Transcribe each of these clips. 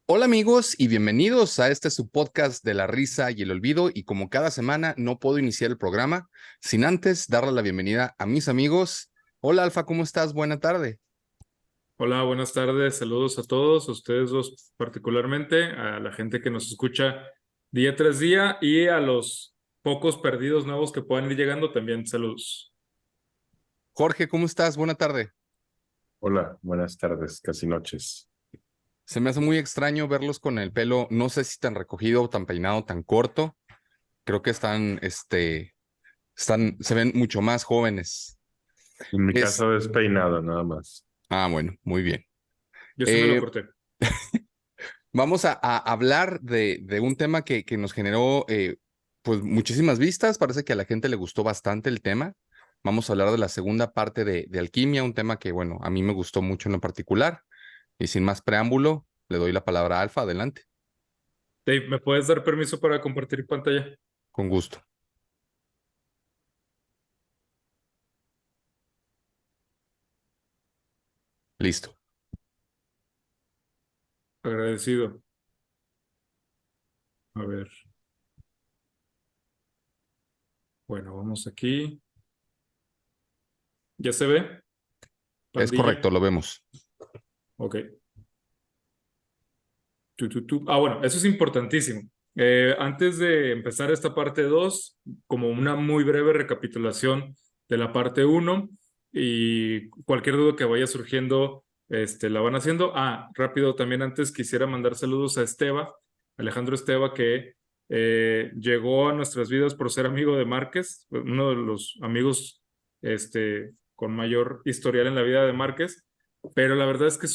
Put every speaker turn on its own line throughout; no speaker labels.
Hola amigos y bienvenidos a este su podcast de la risa y el olvido, y como cada semana no puedo iniciar el programa sin antes darle la bienvenida a mis amigos. Hola Alfa, ¿cómo estás? Buena tarde.
Hola, buenas tardes, saludos a todos, a ustedes dos particularmente, a la gente que nos escucha día tras día y a los pocos perdidos nuevos que puedan ir llegando también, saludos.
Jorge, ¿cómo estás? Buena tarde.
Hola, buenas tardes, casi noches.
Se me hace muy extraño verlos con el pelo, no sé si tan recogido, tan peinado, tan corto. Creo que se ven mucho más jóvenes.
En mi
Es,
caso es peinado nada más.
bueno, muy bien.
Yo sí me lo
Eh,
corté.
Vamos a hablar de un tema que nos generó pues muchísimas vistas. Parece que a la gente le gustó bastante el tema. Vamos a hablar de la segunda parte de alquimia, un tema que, bueno, a mí me gustó mucho en lo particular. Y sin más preámbulo, le doy la palabra a Alfa. Adelante,
Dave, ¿me puedes dar permiso para compartir pantalla?
con gusto. Listo.
Agradecido. A ver, bueno, vamos aquí. ¿Ya se ve?
Es correcto,
Pandilla.
lo vemos.
Ok. Bueno, eso es importantísimo. Antes de empezar esta parte 2, como una muy breve recapitulación de la parte uno, y cualquier duda que vaya surgiendo, la van haciendo. Rápido, también antes quisiera mandar saludos a Alejandro Esteva, que llegó a nuestras vidas por ser amigo de Márquez, uno de los amigos con mayor historial en la vida de Márquez, pero la verdad es que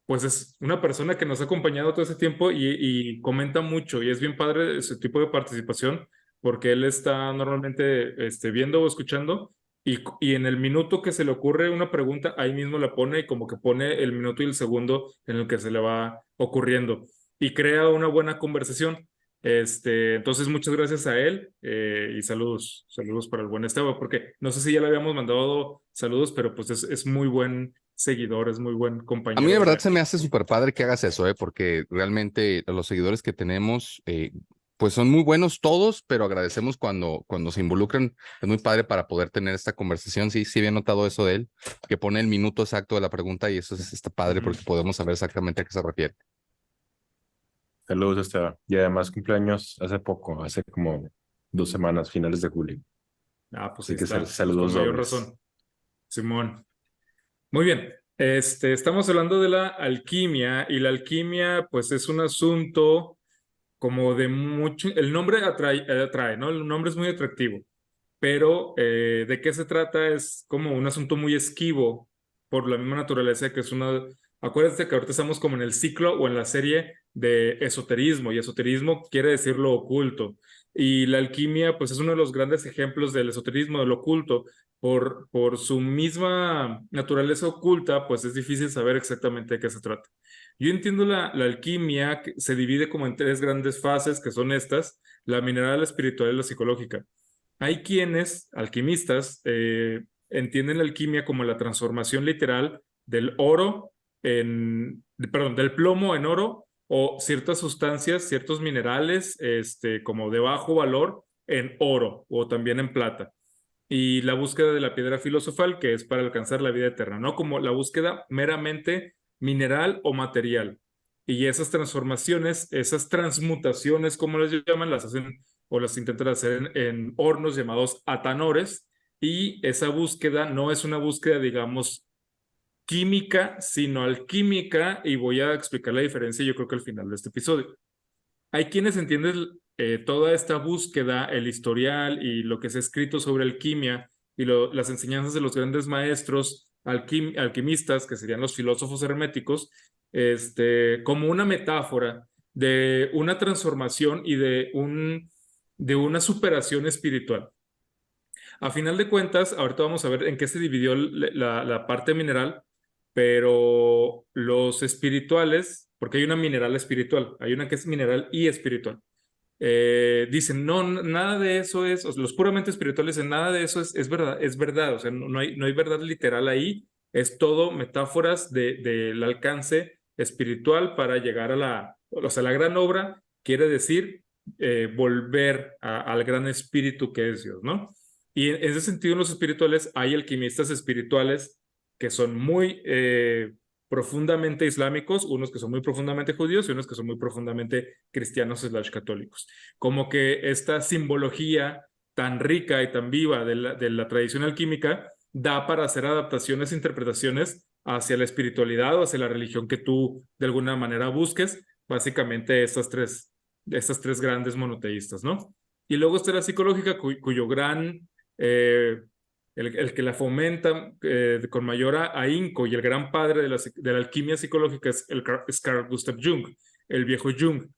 pues es una persona que nos ha acompañado todo ese tiempo y comenta mucho, y es bien padre ese tipo de participación porque él está normalmente viendo o escuchando, y en el minuto que se le ocurre una pregunta, ahí mismo la pone, y como que pone el minuto y el segundo en el que se le va ocurriendo y crea una buena conversación. Entonces, muchas gracias a él, y saludos para el buen Esteban, porque no sé si ya le habíamos mandado saludos, pero pues es muy buen seguidor, es muy buen
A mí
compañero
de
de
verdad se
viaje.
me hace súper padre que hagas eso, porque realmente los seguidores que tenemos, pues son muy buenos todos, pero agradecemos cuando se involucran. Es muy padre para poder tener esta conversación. Sí, sí había notado eso de él, que pone el minuto exacto de la pregunta, y eso está padre porque
Ujú.
podemos saber exactamente a qué se refiere.
Saludos, Esteban. Y además cumpleaños hace poco, hace como 2 semanas, finales de julio.
Pues ahí
Así que
está, pues con
saludos
mayor
dobles.
razón, Simón. Muy bien, estamos hablando de la alquimia, y la alquimia pues es un asunto como de mucho, el nombre atrae, ¿no? El nombre es muy atractivo, pero ¿de qué se trata? Es como un asunto muy esquivo por la misma naturaleza, que es una... Acuérdense que ahorita estamos como en el ciclo o en la serie de esoterismo, y esoterismo quiere decir lo oculto. Y la alquimia, pues es uno de los grandes ejemplos del esoterismo, de lo oculto. Por su misma naturaleza oculta, pues es difícil saber exactamente de qué se trata. Yo entiendo la alquimia, que se divide como en tres grandes fases, que son estas: la mineral, la espiritual y la psicológica. Hay quienes, alquimistas, entienden la alquimia como la transformación literal del oro perdón, del plomo en oro, o ciertas sustancias, ciertos minerales, como de bajo valor, en oro o también en plata. Y la búsqueda de la piedra filosofal, que es para alcanzar la vida eterna, ¿no? Como la búsqueda meramente mineral o material. Y esas transformaciones, esas transmutaciones, como las llaman, las hacen o las intentan hacer en hornos llamados atanores. Y esa búsqueda no es una búsqueda, digamos, química, sino alquímica, y voy a explicar la diferencia, yo creo que al final de este episodio. Hay quienes entienden toda esta búsqueda, el historial y lo que se ha escrito sobre alquimia, y las enseñanzas de los grandes maestros alquimistas, que serían los filósofos herméticos, como una metáfora de una transformación y de una superación espiritual. A final de cuentas, ahorita vamos a ver en qué se dividió la parte mineral, pero los espirituales, porque hay una mineral espiritual, hay una que es mineral y espiritual, dicen, no, nada de eso es, o sea, los puramente espirituales dicen, nada de eso es verdad, o sea, no hay verdad literal ahí, es todo metáforas del alcance espiritual para llegar a la gran obra quiere decir volver al gran espíritu que es Dios, ¿no? Y en ese sentido, en los espirituales hay alquimistas espirituales que son muy profundamente islámicos, unos que son muy profundamente judíos y unos que son muy profundamente cristianos / católicos. Como que esta simbología tan rica y tan viva de la tradición alquímica da para hacer adaptaciones e interpretaciones hacia la espiritualidad o hacia la religión que tú de alguna manera busques, básicamente estas tres grandes monoteístas, ¿no? Y luego está la psicológica, cuyo gran, el que la fomenta con mayor ahínco y el gran padre de la alquimia psicológica es Carl Gustav Jung, el viejo Jung.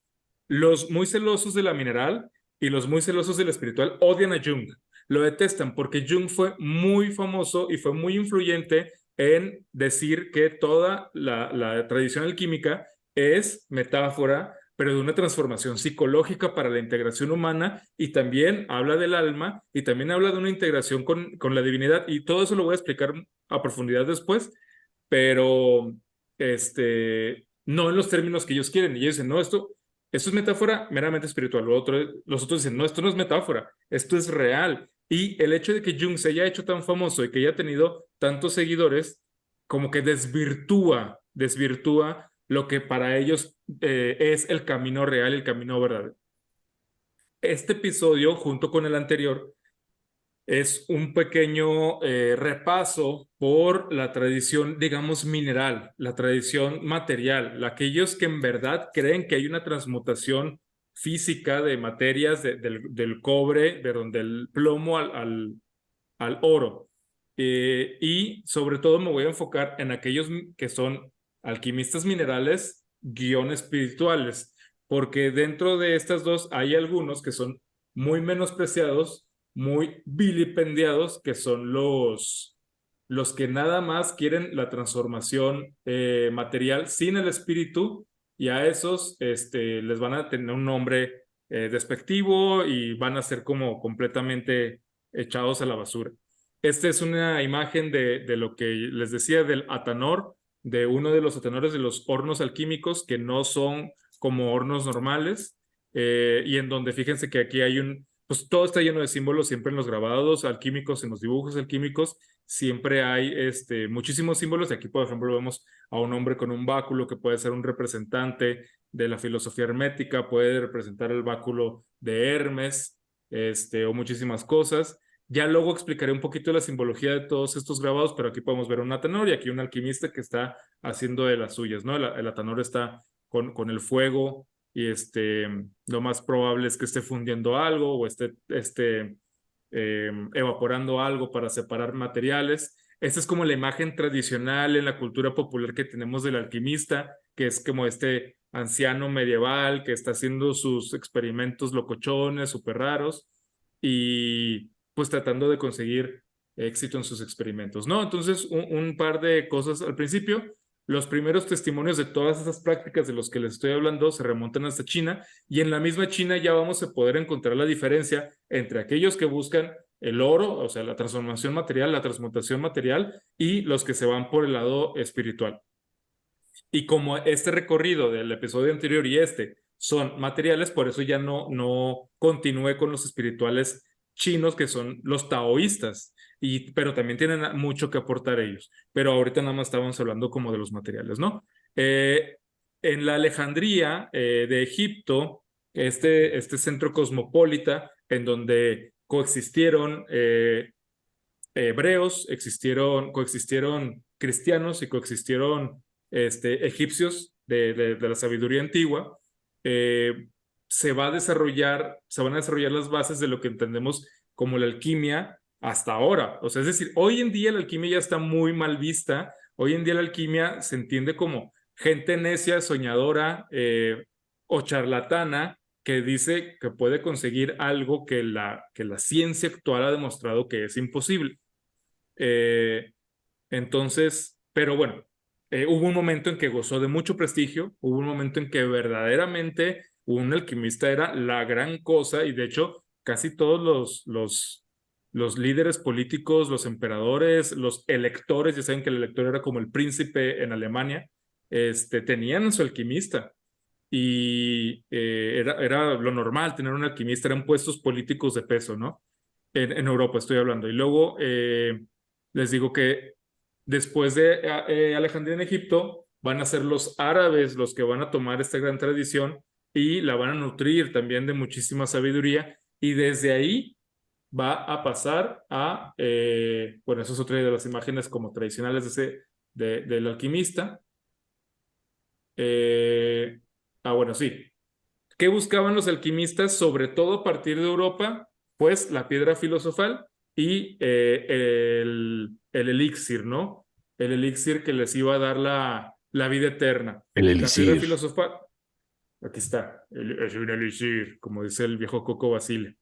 Los muy celosos de la mineral y los muy celosos de la espiritual odian a Jung, lo detestan porque Jung fue muy famoso y fue muy influyente en decir que toda la tradición alquímica es metáfora, pero de una transformación psicológica para la integración humana, y también habla del alma y también habla de una integración con la divinidad, y todo eso lo voy a explicar a profundidad después, pero no en los términos que ellos quieren. Y ellos dicen, no, esto es metáfora meramente espiritual. Los otros dicen, no, esto no es metáfora, esto es real. Y el hecho de que Jung se haya hecho tan famoso y que haya tenido tantos seguidores, como que desvirtúa lo que para ellos es el camino real, el camino verdadero. Este episodio, junto con el anterior, es un pequeño repaso por la tradición, digamos, mineral, la tradición material, aquellos que en verdad creen que hay una transmutación física de materias del cobre, del plomo al oro. Y sobre todo me voy a enfocar en aquellos que son alquimistas minerales / espirituales, porque dentro de estas dos hay algunos que son muy menospreciados, muy vilipendiados, que son los que nada más quieren la transformación material sin el espíritu, y a esos les van a tener un nombre despectivo y van a ser como completamente echados a la basura. Esta es una imagen de lo que les decía del atanor, de uno de los atanores de los hornos alquímicos, que no son como hornos normales, y en donde fíjense que aquí hay pues todo está lleno de símbolos, siempre en los grabados alquímicos, en los dibujos alquímicos, siempre hay muchísimos símbolos. Y aquí, por ejemplo, vemos a un hombre con un báculo que puede ser un representante de la filosofía hermética, puede representar el báculo de Hermes, o muchísimas cosas. Ya luego explicaré un poquito la simbología de todos estos grabados, pero aquí podemos ver un atanor y aquí un alquimista que está haciendo de las suyas, ¿no? El atanor está con el fuego, y lo más probable es que esté fundiendo algo o esté evaporando algo para separar materiales. Esta es como la imagen tradicional en la cultura popular que tenemos del alquimista, que es como este anciano medieval que está haciendo sus experimentos locochones, súper raros, y pues tratando de conseguir éxito en sus experimentos, ¿no? Entonces, un par de cosas al principio. Los primeros testimonios de todas esas prácticas de los que les estoy hablando se remontan hasta China, y en la misma China ya vamos a poder encontrar la diferencia entre aquellos que buscan el oro, o sea, la transformación material, la transmutación material, y los que se van por el lado espiritual. Y como este recorrido del episodio anterior y son materiales, por eso ya no continué con los espirituales chinos, que son los taoístas, pero también tienen mucho que aportar ellos. Pero ahorita nada más estábamos hablando como de los materiales, ¿no? En la Alejandría de Egipto, este centro cosmopolita en donde coexistieron hebreos, coexistieron cristianos y coexistieron egipcios de la sabiduría antigua, se van a desarrollar las bases de lo que entendemos como la alquimia hasta ahora. O sea, es decir, hoy en día la alquimia ya está muy mal vista. Hoy en día la alquimia se entiende como gente necia, soñadora o charlatana que dice que puede conseguir algo que la ciencia actual ha demostrado que es imposible. Entonces, pero bueno, hubo un momento en que gozó de mucho prestigio, hubo un momento en que verdaderamente un alquimista era la gran cosa, y de hecho casi todos los líderes políticos, los emperadores, los electores, ya saben que el elector era como el príncipe en Alemania, tenían a su alquimista. Y era lo normal tener un alquimista, eran puestos políticos de peso, ¿no? En Europa estoy hablando. Y luego les digo que después de Alejandría en Egipto, van a ser los árabes los que van a tomar esta gran tradición y la van a nutrir también de muchísima sabiduría. Y desde ahí va a pasar a, bueno, eso es otra de las imágenes como tradicionales del alquimista. Bueno, sí. ¿Qué buscaban los alquimistas, sobre todo a partir de Europa? Pues la piedra filosofal y el elixir, ¿no? El elixir que les iba a dar la vida eterna.
El
La piedra
elixir.
filosofal, aquí está, es un elixir, como dice el viejo Coco Basile.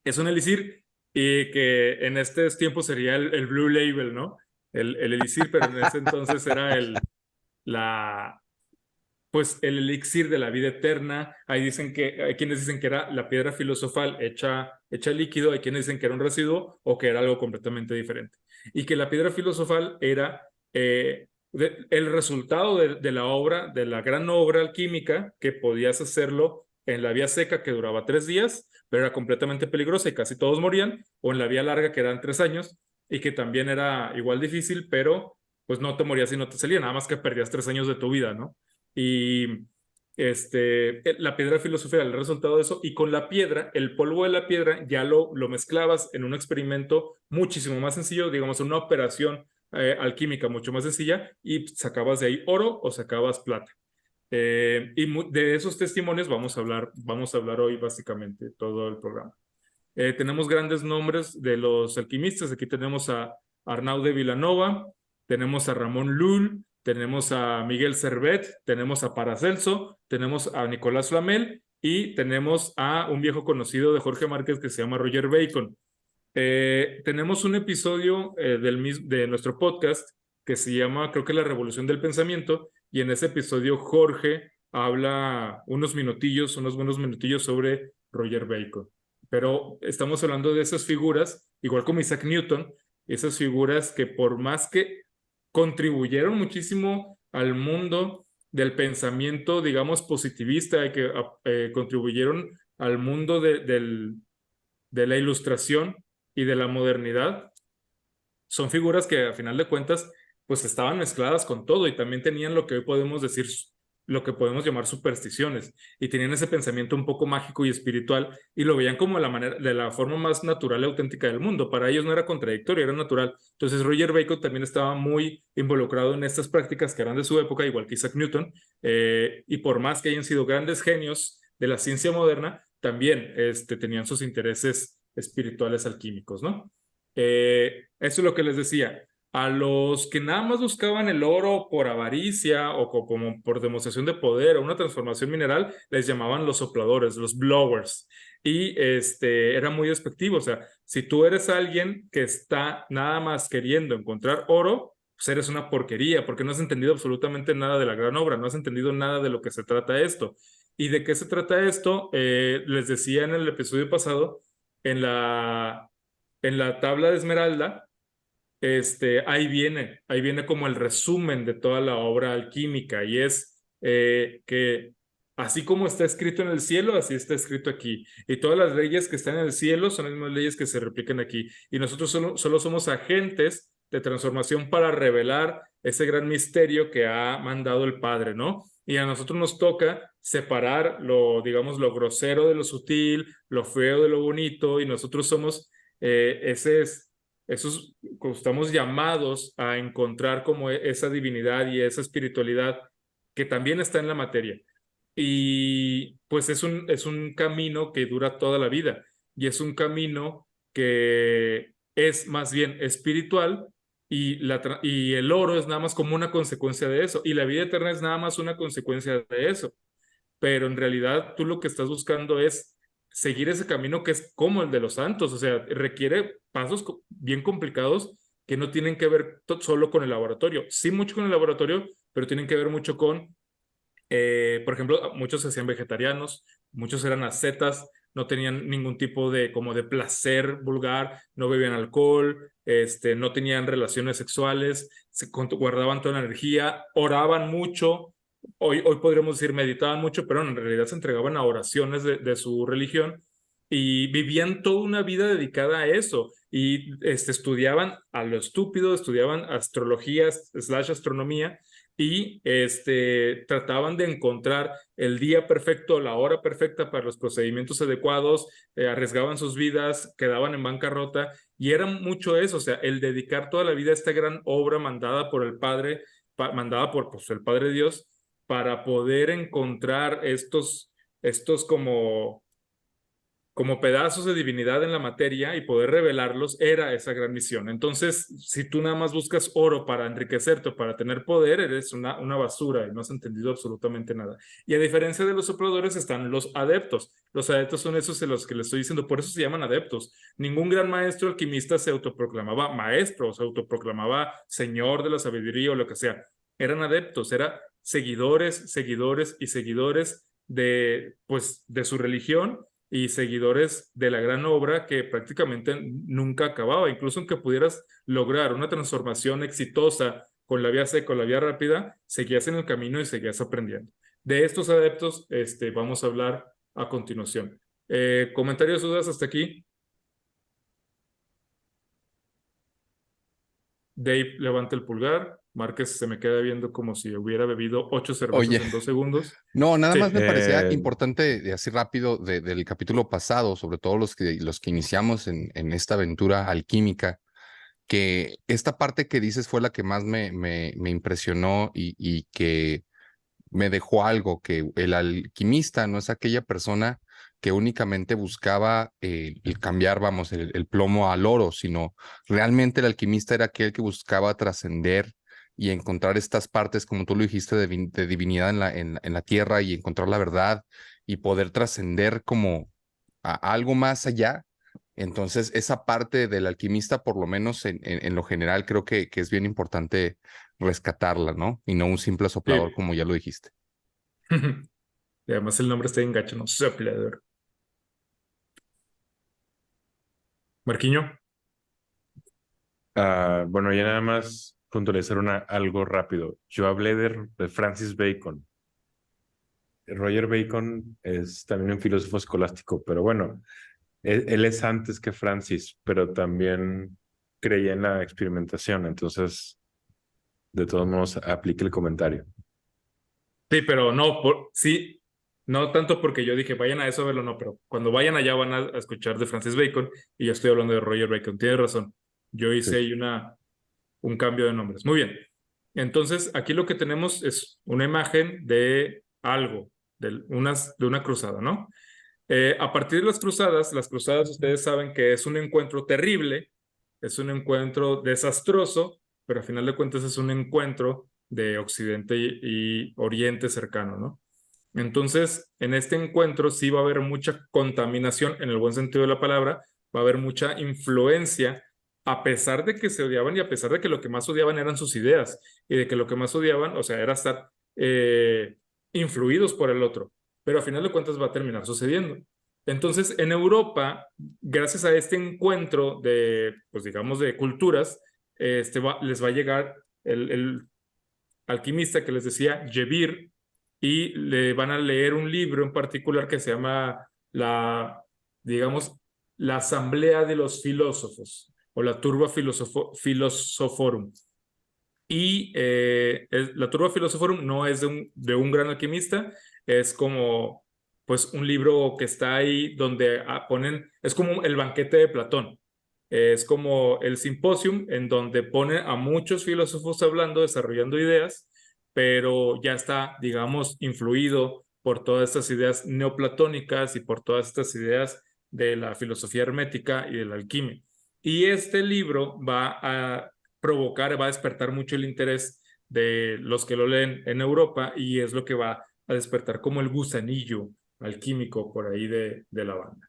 Es un elixir que en estos tiempos sería el Blue Label, ¿no? El elixir, pero en ese entonces era pues el elixir de la vida eterna. Hay quienes dicen que era la piedra filosofal hecha líquido, hay quienes dicen que era un residuo o que era algo completamente diferente. Y que la piedra filosofal era el resultado de la obra, de la gran obra alquímica, que podías hacerlo en la vía seca, que duraba 3 días, pero era completamente peligrosa y casi todos morían, o en la vía larga, que eran 3 años, y que también era igual difícil, pero pues no te morías y no te salía, nada más que perdías 3 años de tu vida, ¿no? Y la piedra filosofal, el resultado de eso, y con la piedra, el polvo de la piedra, ya lo mezclabas en un experimento muchísimo más sencillo, digamos, una operación alquímica mucho más sencilla, y sacabas de ahí oro o sacabas plata. Y de esos testimonios vamos a hablar hoy básicamente todo el programa. Tenemos grandes nombres de los alquimistas. Aquí tenemos a Arnaud de Vilanova, tenemos a Ramón Lull, tenemos a Miguel Servet, tenemos a Paracelso, tenemos a Nicolás Flamel y tenemos a un viejo conocido de Jorge Márquez que se llama Roger Bacon. Tenemos un episodio de nuestro podcast que se llama, creo que La Revolución del Pensamiento, y en ese episodio Jorge habla unos buenos minutillos sobre Roger Bacon. Pero estamos hablando de esas figuras, igual como Isaac Newton, esas figuras que por más que contribuyeron muchísimo al mundo del pensamiento, digamos, positivista, y que contribuyeron al mundo de la ilustración y de la modernidad, son figuras que a final de cuentas pues estaban mezcladas con todo y también tenían lo que hoy podemos decir, lo que podemos llamar supersticiones, y tenían ese pensamiento un poco mágico y espiritual y lo veían como de la forma más natural y auténtica del mundo. Para ellos no era contradictorio, era natural. Entonces Roger Bacon también estaba muy involucrado en estas prácticas que eran de su época, igual que Isaac Newton, y por más que hayan sido grandes genios de la ciencia moderna, también tenían sus intereses espirituales alquímicos, ¿no? Eso es lo que les decía. A los que nada más buscaban el oro por avaricia o como por demostración de poder o una transformación mineral, les llamaban los sopladores, los blowers. Y era muy despectivo. O sea, si tú eres alguien que está nada más queriendo encontrar oro, pues eres una porquería, porque no has entendido absolutamente nada de la gran obra, no has entendido nada de lo que se trata esto. ¿Y de qué se trata esto? Les decía en el episodio pasado, en la tabla de Esmeralda, ahí viene como el resumen de toda la obra alquímica, y es que así como está escrito en el cielo, así está escrito aquí. Y todas las leyes que están en el cielo son las mismas leyes que se replican aquí. Y nosotros solo somos agentes de transformación para revelar ese gran misterio que ha mandado el Padre, ¿no? Y a nosotros nos toca separar digamos, lo grosero de lo sutil, lo feo de lo bonito, y nosotros somos estamos llamados a encontrar como esa divinidad y esa espiritualidad que también está en la materia. Y pues es un camino que dura toda la vida, y es un camino que es más bien espiritual, y el oro es nada más como una consecuencia de eso, y la vida eterna es nada más una consecuencia de eso. Pero en realidad tú lo que estás buscando es seguir ese camino que es como el de los santos. O sea, requiere pasos bien complicados que no tienen que ver solo con el laboratorio. Sí, mucho con el laboratorio, pero tienen que ver mucho con, por ejemplo, muchos se hacían vegetarianos, muchos eran ascetas, no tenían ningún tipo de como de placer vulgar, no bebían alcohol, no tenían relaciones sexuales, guardaban toda la energía, oraban mucho. Hoy podríamos decir meditaban mucho, pero en realidad se entregaban a oraciones de su religión y vivían toda una vida dedicada a eso. Y estudiaban a lo estúpido, estudiaban astrología / astronomía y trataban de encontrar el día perfecto, la hora perfecta para los procedimientos adecuados, arriesgaban sus vidas, quedaban en bancarrota y era mucho eso, o sea, el dedicar toda la vida a esta gran obra mandada por el Padre, mandada por pues, el Padre Dios, para poder encontrar estos como pedazos de divinidad en la materia y poder revelarlos, era esa gran misión. Entonces, si tú nada más buscas oro para enriquecerte o para tener poder, eres una basura y no has entendido absolutamente nada. Y a diferencia de los sopladores están los adeptos. Los adeptos son esos de los que les estoy diciendo, por eso se llaman adeptos. Ningún gran maestro alquimista se autoproclamaba maestro, se autoproclamaba señor de la sabiduría o lo que sea. Eran adeptos, eran seguidores, seguidores y seguidores de su religión y seguidores de la gran obra que prácticamente nunca acababa. Incluso aunque pudieras lograr una transformación exitosa con la vía seca, con la vía rápida, seguías en el camino y seguías aprendiendo. De estos adeptos vamos a hablar a continuación. ¿Comentarios, dudas hasta aquí? Dave levanta el pulgar. Márquez se me queda viendo como si hubiera bebido 8 cervezas en 2 segundos.
No, nada
Sí.
más me parecía importante, así rápido, del capítulo pasado, sobre todo los que iniciamos en esta aventura alquímica, que esta parte que dices fue la que más me impresionó y que me dejó algo, que el alquimista no es aquella persona que únicamente buscaba el cambiar, vamos, el plomo al oro, sino realmente el alquimista era aquel que buscaba trascender y encontrar estas partes, como tú lo dijiste, de divinidad en la tierra y encontrar la verdad y poder trascender como a algo más allá. Entonces, esa parte del alquimista, por lo menos en lo general, creo que es bien importante rescatarla, ¿no? Y no un simple soplador,
Sí.
como ya lo dijiste.
Y además el nombre está en gacho, ¿no? Soplador. Marquiño.
Bueno, ya nada más puntualizar algo rápido. Yo hablé de Francis Bacon. Roger Bacon es también un filósofo escolástico, pero bueno, él es antes que Francis, pero también creía en la experimentación, entonces, de todos modos, aplique el comentario.
Sí, pero no, sí, no tanto porque yo dije vayan a eso a verlo, no, pero cuando vayan allá van a escuchar de Francis Bacon y yo estoy hablando de Roger Bacon. Tienes razón. Yo hice ahí un cambio de nombres. Muy bien. Entonces, aquí lo que tenemos es una imagen de algo, de una cruzada, ¿no? A partir de las cruzadas ustedes saben que es un encuentro terrible, es un encuentro desastroso, pero a final de cuentas es un encuentro de Occidente y Oriente cercano, ¿no? Entonces, en este encuentro sí va a haber mucha contaminación en el buen sentido de la palabra, va a haber mucha influencia, a pesar de que se odiaban y a pesar de que lo que más odiaban eran sus ideas y de que lo que más odiaban, o sea, era estar influidos por el otro, pero a final de cuentas va a terminar sucediendo. Entonces, en Europa, gracias a este encuentro de, pues digamos, de culturas, les va a llegar el alquimista que les decía, Jebir, y le van a leer un libro en particular que se llama digamos, la Asamblea de los Filósofos o la Turba Philosophorum. Y la Turba Philosophorum no es de un gran alquimista, es como pues un libro que está ahí donde ponen, es como el banquete de Platón. Es como el simposium en donde pone a muchos filósofos hablando, desarrollando ideas, pero ya está, digamos, influido por todas estas ideas neoplatónicas y por todas estas ideas de la filosofía hermética y de la alquimia. Y este libro va a provocar, va a despertar mucho el interés de los que lo leen en Europa y es lo que va a despertar como el gusanillo alquímico por ahí de la banda.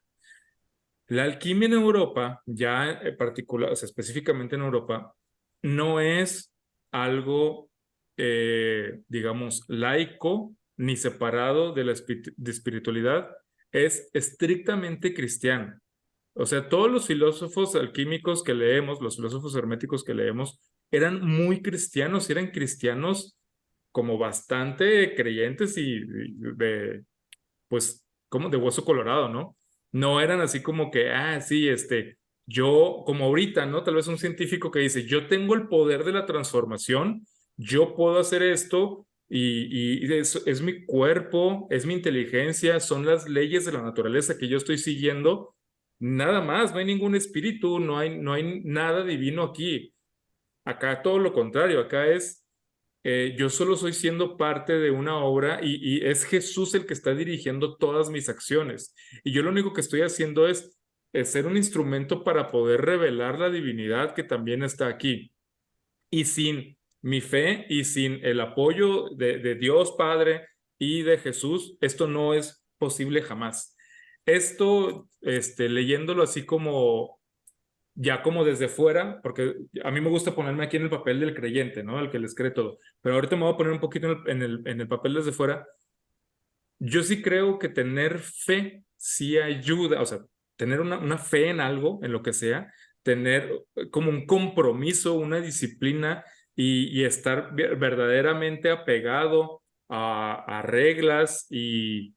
La alquimia en Europa, ya en particular, o sea, específicamente en Europa, no es algo, digamos, laico ni separado de la espiritualidad. es estrictamente cristiana. O sea, todos los filósofos alquímicos que leemos, los filósofos herméticos que leemos, eran muy cristianos, eran cristianos como bastante creyentes y de, pues, como de hueso colorado, ¿no? No eran así como que, sí, yo, como ahorita, ¿no? Tal vez un científico que dice, yo tengo el poder de la transformación, yo puedo hacer esto y es mi cuerpo, es mi inteligencia, son las leyes de la naturaleza que yo estoy siguiendo. Nada más, no hay ningún espíritu, no hay nada divino aquí. Acá todo lo contrario, acá es yo solo soy siendo parte de una obra y es Jesús el que está dirigiendo todas mis acciones. Y yo lo único que estoy haciendo es ser un instrumento para poder revelar la divinidad que también está aquí. Y sin mi fe y sin el apoyo de Dios Padre y de Jesús, esto no es posible jamás. Esto, leyéndolo así como ya como desde fuera, porque a mí me gusta ponerme aquí en el papel del creyente, ¿no? El que les cree todo. Pero ahorita me voy a poner un poquito en el papel desde fuera. Yo sí creo que tener fe sí ayuda, o sea, tener una fe en algo, en lo que sea, tener como un compromiso, una disciplina y estar verdaderamente apegado a reglas y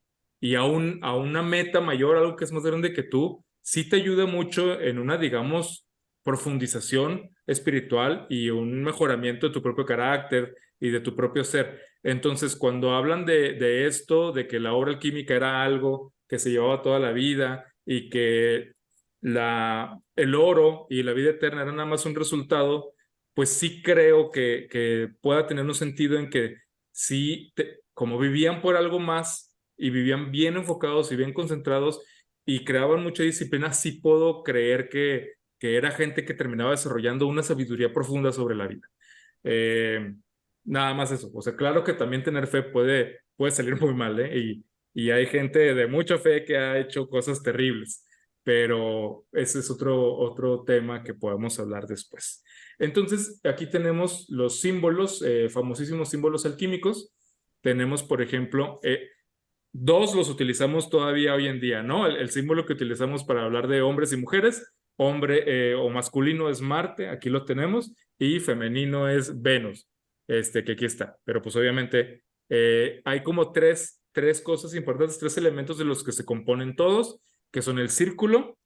a una meta mayor, algo que es más grande que tú, sí te ayuda mucho en una, digamos, profundización espiritual y un mejoramiento de tu propio carácter y de tu propio ser. Entonces, cuando hablan de esto, de que la obra alquímica era algo que se llevaba toda la vida y que el oro y la vida eterna eran nada más un resultado, pues sí creo que pueda tener un sentido en que sí, como vivían por algo más y vivían bien enfocados y bien concentrados y creaban mucha disciplina, sí puedo creer que era gente que terminaba desarrollando una sabiduría profunda sobre la vida. Nada más eso. O sea, claro que también tener fe puede salir muy mal, ¿eh? Y hay gente de mucha fe que ha hecho cosas terribles, pero ese es otro tema que podemos hablar después. Entonces, aquí tenemos los símbolos, famosísimos símbolos alquímicos. Tenemos, por ejemplo, dos los utilizamos todavía hoy en día, ¿no? El símbolo que utilizamos para hablar de hombres y mujeres, hombre o masculino es Marte, aquí lo tenemos, y femenino es Venus, que aquí está. Pero pues obviamente hay como tres cosas importantes, tres elementos de los que se componen todos, que son el círculo,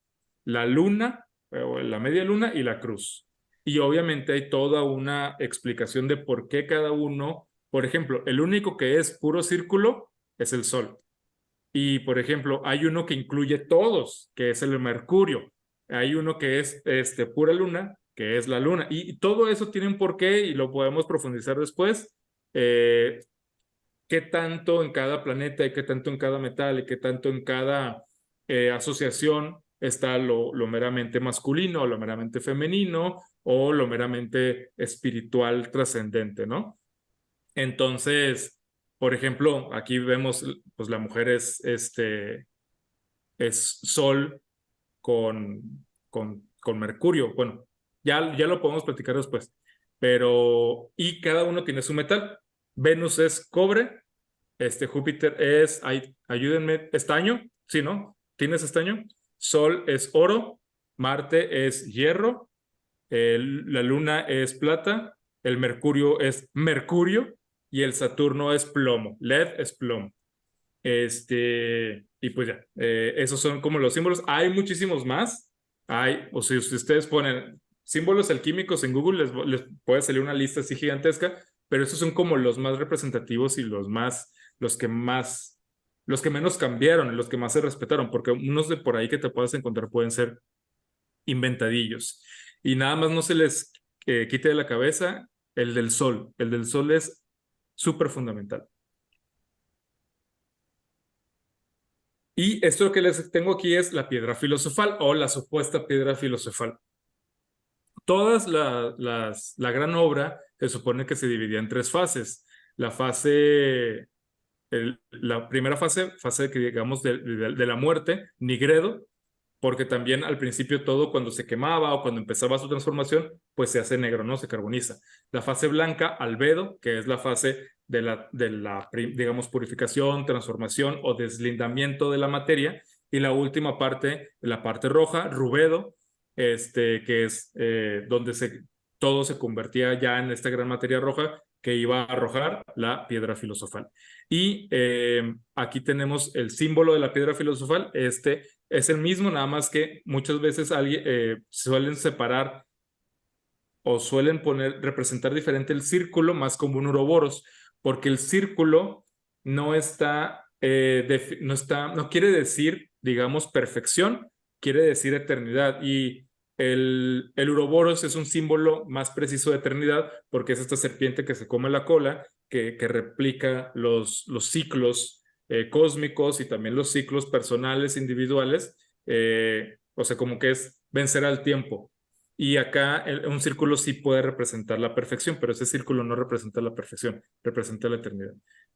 la luna, o la media luna y la cruz. Y obviamente hay toda una explicación de por qué cada uno, por ejemplo, el único que es puro círculo es el Sol. Y, por ejemplo, hay uno que incluye todos, que es el Mercurio. Hay uno que es pura luna, que es la luna. Y todo eso tiene un porqué y lo podemos profundizar después. Qué tanto en cada planeta y qué tanto en cada metal y qué tanto en cada asociación está lo meramente masculino o lo meramente femenino o lo meramente espiritual trascendente, ¿no? Entonces, por ejemplo, aquí vemos, pues la mujer es Sol con Mercurio. Bueno, ya lo podemos platicar después. Pero, y cada uno tiene su metal. Venus es cobre, Júpiter es, ayúdenme, estaño, ¿sí, no? ¿Tienes estaño? Sol es oro, Marte es hierro, la Luna es plata, el Mercurio es mercurio y el Saturno es plomo. Lead es plomo. Y pues ya, esos son como los símbolos. Hay muchísimos más. O sea, si ustedes ponen símbolos alquímicos en Google, les puede salir una lista así gigantesca, pero esos son como los más representativos y los que menos cambiaron, los que más se respetaron, porque unos de por ahí que te puedas encontrar pueden ser inventadillos. Y nada más no se les quite de la cabeza el del Sol. El del Sol es súper fundamental. Y esto que les tengo aquí es la piedra filosofal o la supuesta piedra filosofal. La gran obra se supone que se dividía en tres fases. La primera fase que digamos de la muerte, Nigredo, porque también al principio todo cuando se quemaba o cuando empezaba su transformación, pues se hace negro, ¿no? Se carboniza. La fase blanca, albedo, que es la fase de la, digamos, purificación, transformación o deslindamiento de la materia. Y la última parte, la parte roja, rubedo, que es donde todo se convertía ya en esta gran materia roja que iba a arrojar la piedra filosofal. Y aquí tenemos el símbolo de la piedra filosofal. Es el mismo, nada más que muchas veces suelen separar o suelen representar diferente el círculo más como un uroboros, porque el círculo no no quiere decir, digamos, perfección, quiere decir eternidad. Y el uroboros es un símbolo más preciso de eternidad porque es esta serpiente que se come la cola, que replica los ciclos cósmicos y también los ciclos personales, individuales. O sea, como que es vencer al tiempo. Y acá un círculo sí puede representar la perfección, pero ese círculo no representa la perfección, representa la eternidad.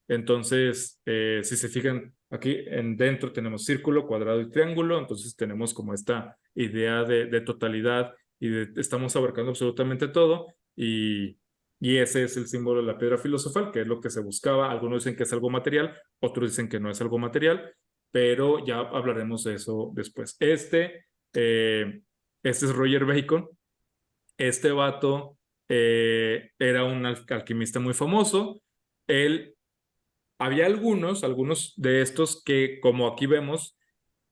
Entonces, si se fijan, aquí dentro tenemos círculo, cuadrado y triángulo, entonces tenemos como esta idea de totalidad y estamos abarcando absolutamente todo y ese es el símbolo de la piedra filosofal, que es lo que se buscaba. Algunos dicen que es algo material, otros dicen que no es algo material, pero ya hablaremos de eso después. Este es Roger Bacon. Este vato era un alquimista muy famoso. Había algunos de estos que, como aquí vemos,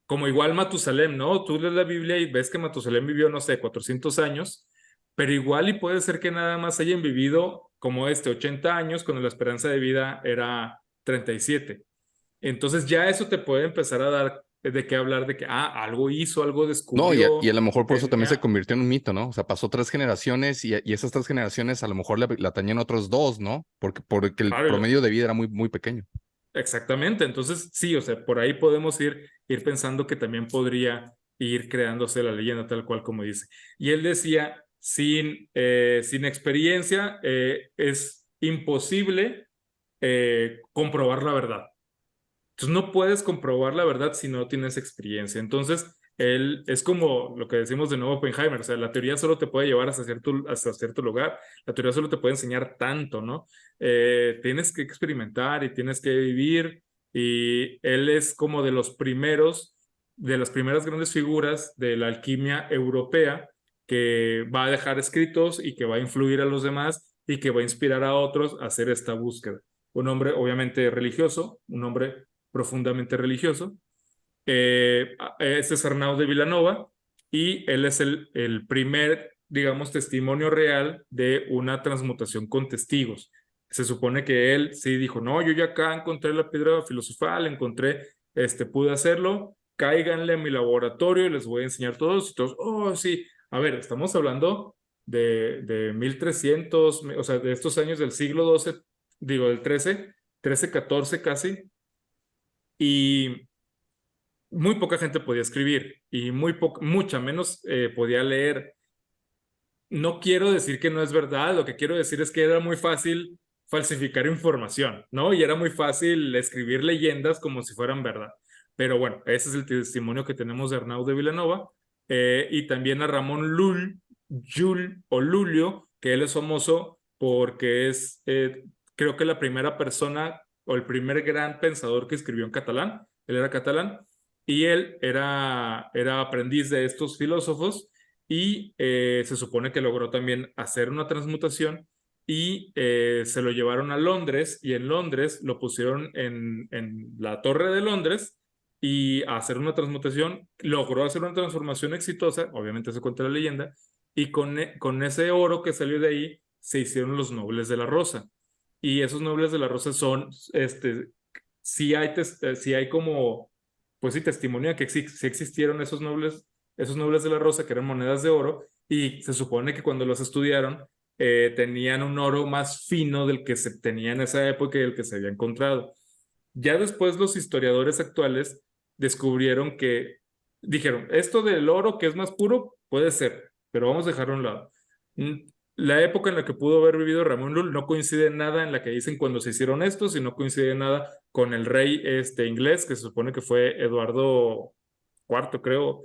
como igual Matusalem, ¿no? Tú lees la Biblia y ves que Matusalem vivió, no sé, 400 años, pero igual y puede ser que nada más hayan vivido como 80 años, cuando la esperanza de vida era 37. Entonces ya eso te puede empezar a dar de qué hablar, de que, algo hizo, algo
No,
descubrió.
y a lo mejor por eso también se
tenía-
convirtió en un mito, ¿no? O sea, pasó 3 generaciones y esas 3 generaciones a lo mejor la atañían otros 2, ¿no? Porque el
Claro,
promedio de vida era muy, muy pequeño.
exactamente. Entonces, sí, o sea, por ahí podemos ir pensando que también podría ir creándose la leyenda tal cual como dice. Y él decía, sin experiencia es imposible comprobar la verdad. Entonces no puedes comprobar la verdad si no tienes experiencia. Entonces, él es como lo que decimos de nuevo Oppenheimer, o sea, la teoría solo te puede llevar hasta cierto lugar, la teoría solo te puede enseñar tanto, ¿no? Tienes que experimentar y tienes que vivir, y él es como de las primeras grandes figuras de la alquimia europea que va a dejar escritos y que va a influir a los demás y que va a inspirar a otros a hacer esta búsqueda. Un hombre obviamente religioso, un hombre profundamente religioso. Este es Arnaud de Vilanova y él es el primer, digamos, testimonio real de una transmutación con testigos. Se supone que él sí dijo, no, yo ya acá encontré la piedra filosofal, pude hacerlo, cáiganle a mi laboratorio y les voy a enseñar todos. Y todos, oh, sí, a ver, estamos hablando de 1300, o sea, de estos años del siglo XII, digo, del XIII, XIV casi, y muy poca gente podía escribir y mucha menos podía leer. No quiero decir que no es verdad, lo que quiero decir es que era muy fácil falsificar información, ¿no? Y era muy fácil escribir leyendas como si fueran verdad. Pero bueno, ese es el testimonio que tenemos de Arnaud de Vilanova, y también a Ramón Llull o Lulio, que él es famoso porque es, creo que la primera persona o el primer gran pensador que escribió en catalán. Él era catalán y él era aprendiz de estos filósofos y se supone que logró también hacer una transmutación y se lo llevaron a Londres y en Londres lo pusieron en la Torre de Londres y a hacer una transmutación, logró hacer una transformación exitosa, obviamente se cuenta la leyenda, y con ese oro que salió de ahí se hicieron los nobles de la rosa. Y esos nobles de la rosa son, sí hay como, pues sí, testimonio de que sí existieron esos nobles de la rosa, que eran monedas de oro, y se supone que cuando los estudiaron tenían un oro más fino del que se tenía en esa época y del que se había encontrado. Ya después los historiadores actuales descubrieron dijeron, esto del oro que es más puro puede ser, pero vamos a dejarlo a un lado. La época en la que pudo haber vivido Ramón Llull no coincide en nada en la que dicen cuando se hicieron estos, y no coincide en nada con el rey inglés, que se supone que fue Eduardo IV, creo,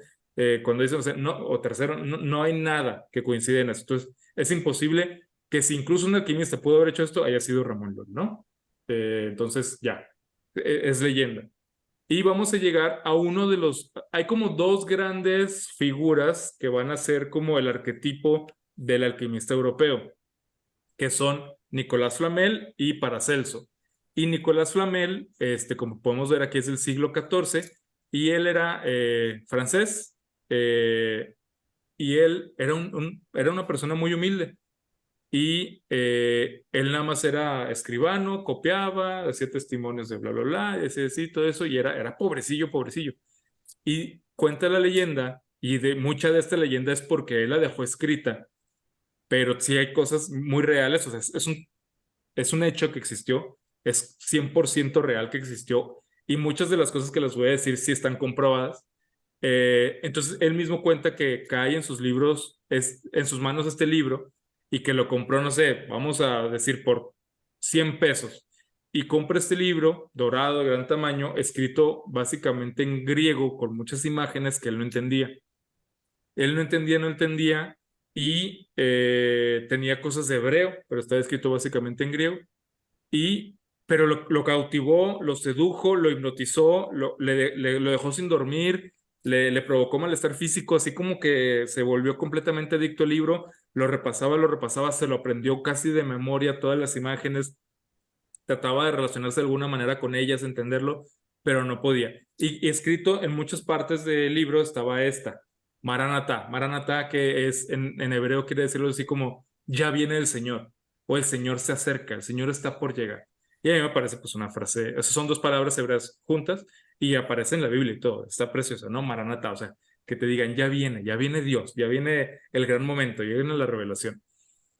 cuando dicen, o sea, no, o tercero, no hay nada que coincide en eso. Entonces, es imposible que si incluso un alquimista pudo haber hecho esto, haya sido Ramón Lull, ¿no? Entonces, ya, es leyenda. Y vamos a llegar a uno de los... Hay como dos grandes figuras que van a ser como el arquetipo del alquimista europeo, que son Nicolás Flamel y Paracelso. Y Nicolás Flamel, como podemos ver aquí, es del siglo XIV, y él era francés, y él era, era una persona muy humilde. Y él nada más era escribano, copiaba, hacía testimonios de bla, bla, bla, decía sí, todo eso, y era pobrecillo, pobrecillo. Y cuenta la leyenda, y de mucha de esta leyenda es porque él la dejó escrita, pero sí hay cosas muy reales, o sea, es un hecho que existió, es 100% real que existió, y muchas de las cosas que les voy a decir sí están comprobadas. Entonces, él mismo cuenta que cae en sus libros, en sus manos este libro, y que lo compró, no sé, vamos a decir por 100 pesos, y compra este libro dorado de gran tamaño, escrito básicamente en griego, con muchas imágenes que él no entendía. Él no entendía, y tenía cosas de hebreo, pero estaba escrito básicamente en griego, pero lo cautivó, lo sedujo, lo hipnotizó, lo dejó sin dormir, le provocó malestar físico, así como que se volvió completamente adicto al libro, lo repasaba, se lo aprendió casi de memoria, todas las imágenes, trataba de relacionarse de alguna manera con ellas, entenderlo, pero no podía. Y escrito en muchas partes del libro estaba esta, Maranatá. Maranatá, que es en hebreo quiere decirlo así como, ya viene el Señor, o el Señor se acerca, el Señor está por llegar. Y a mí me parece pues una frase, esas son dos palabras hebreas juntas y aparece en la Biblia y todo, está preciosa, ¿no? Maranatá, o sea, que te digan, ya viene Dios, ya viene el gran momento, ya viene la revelación.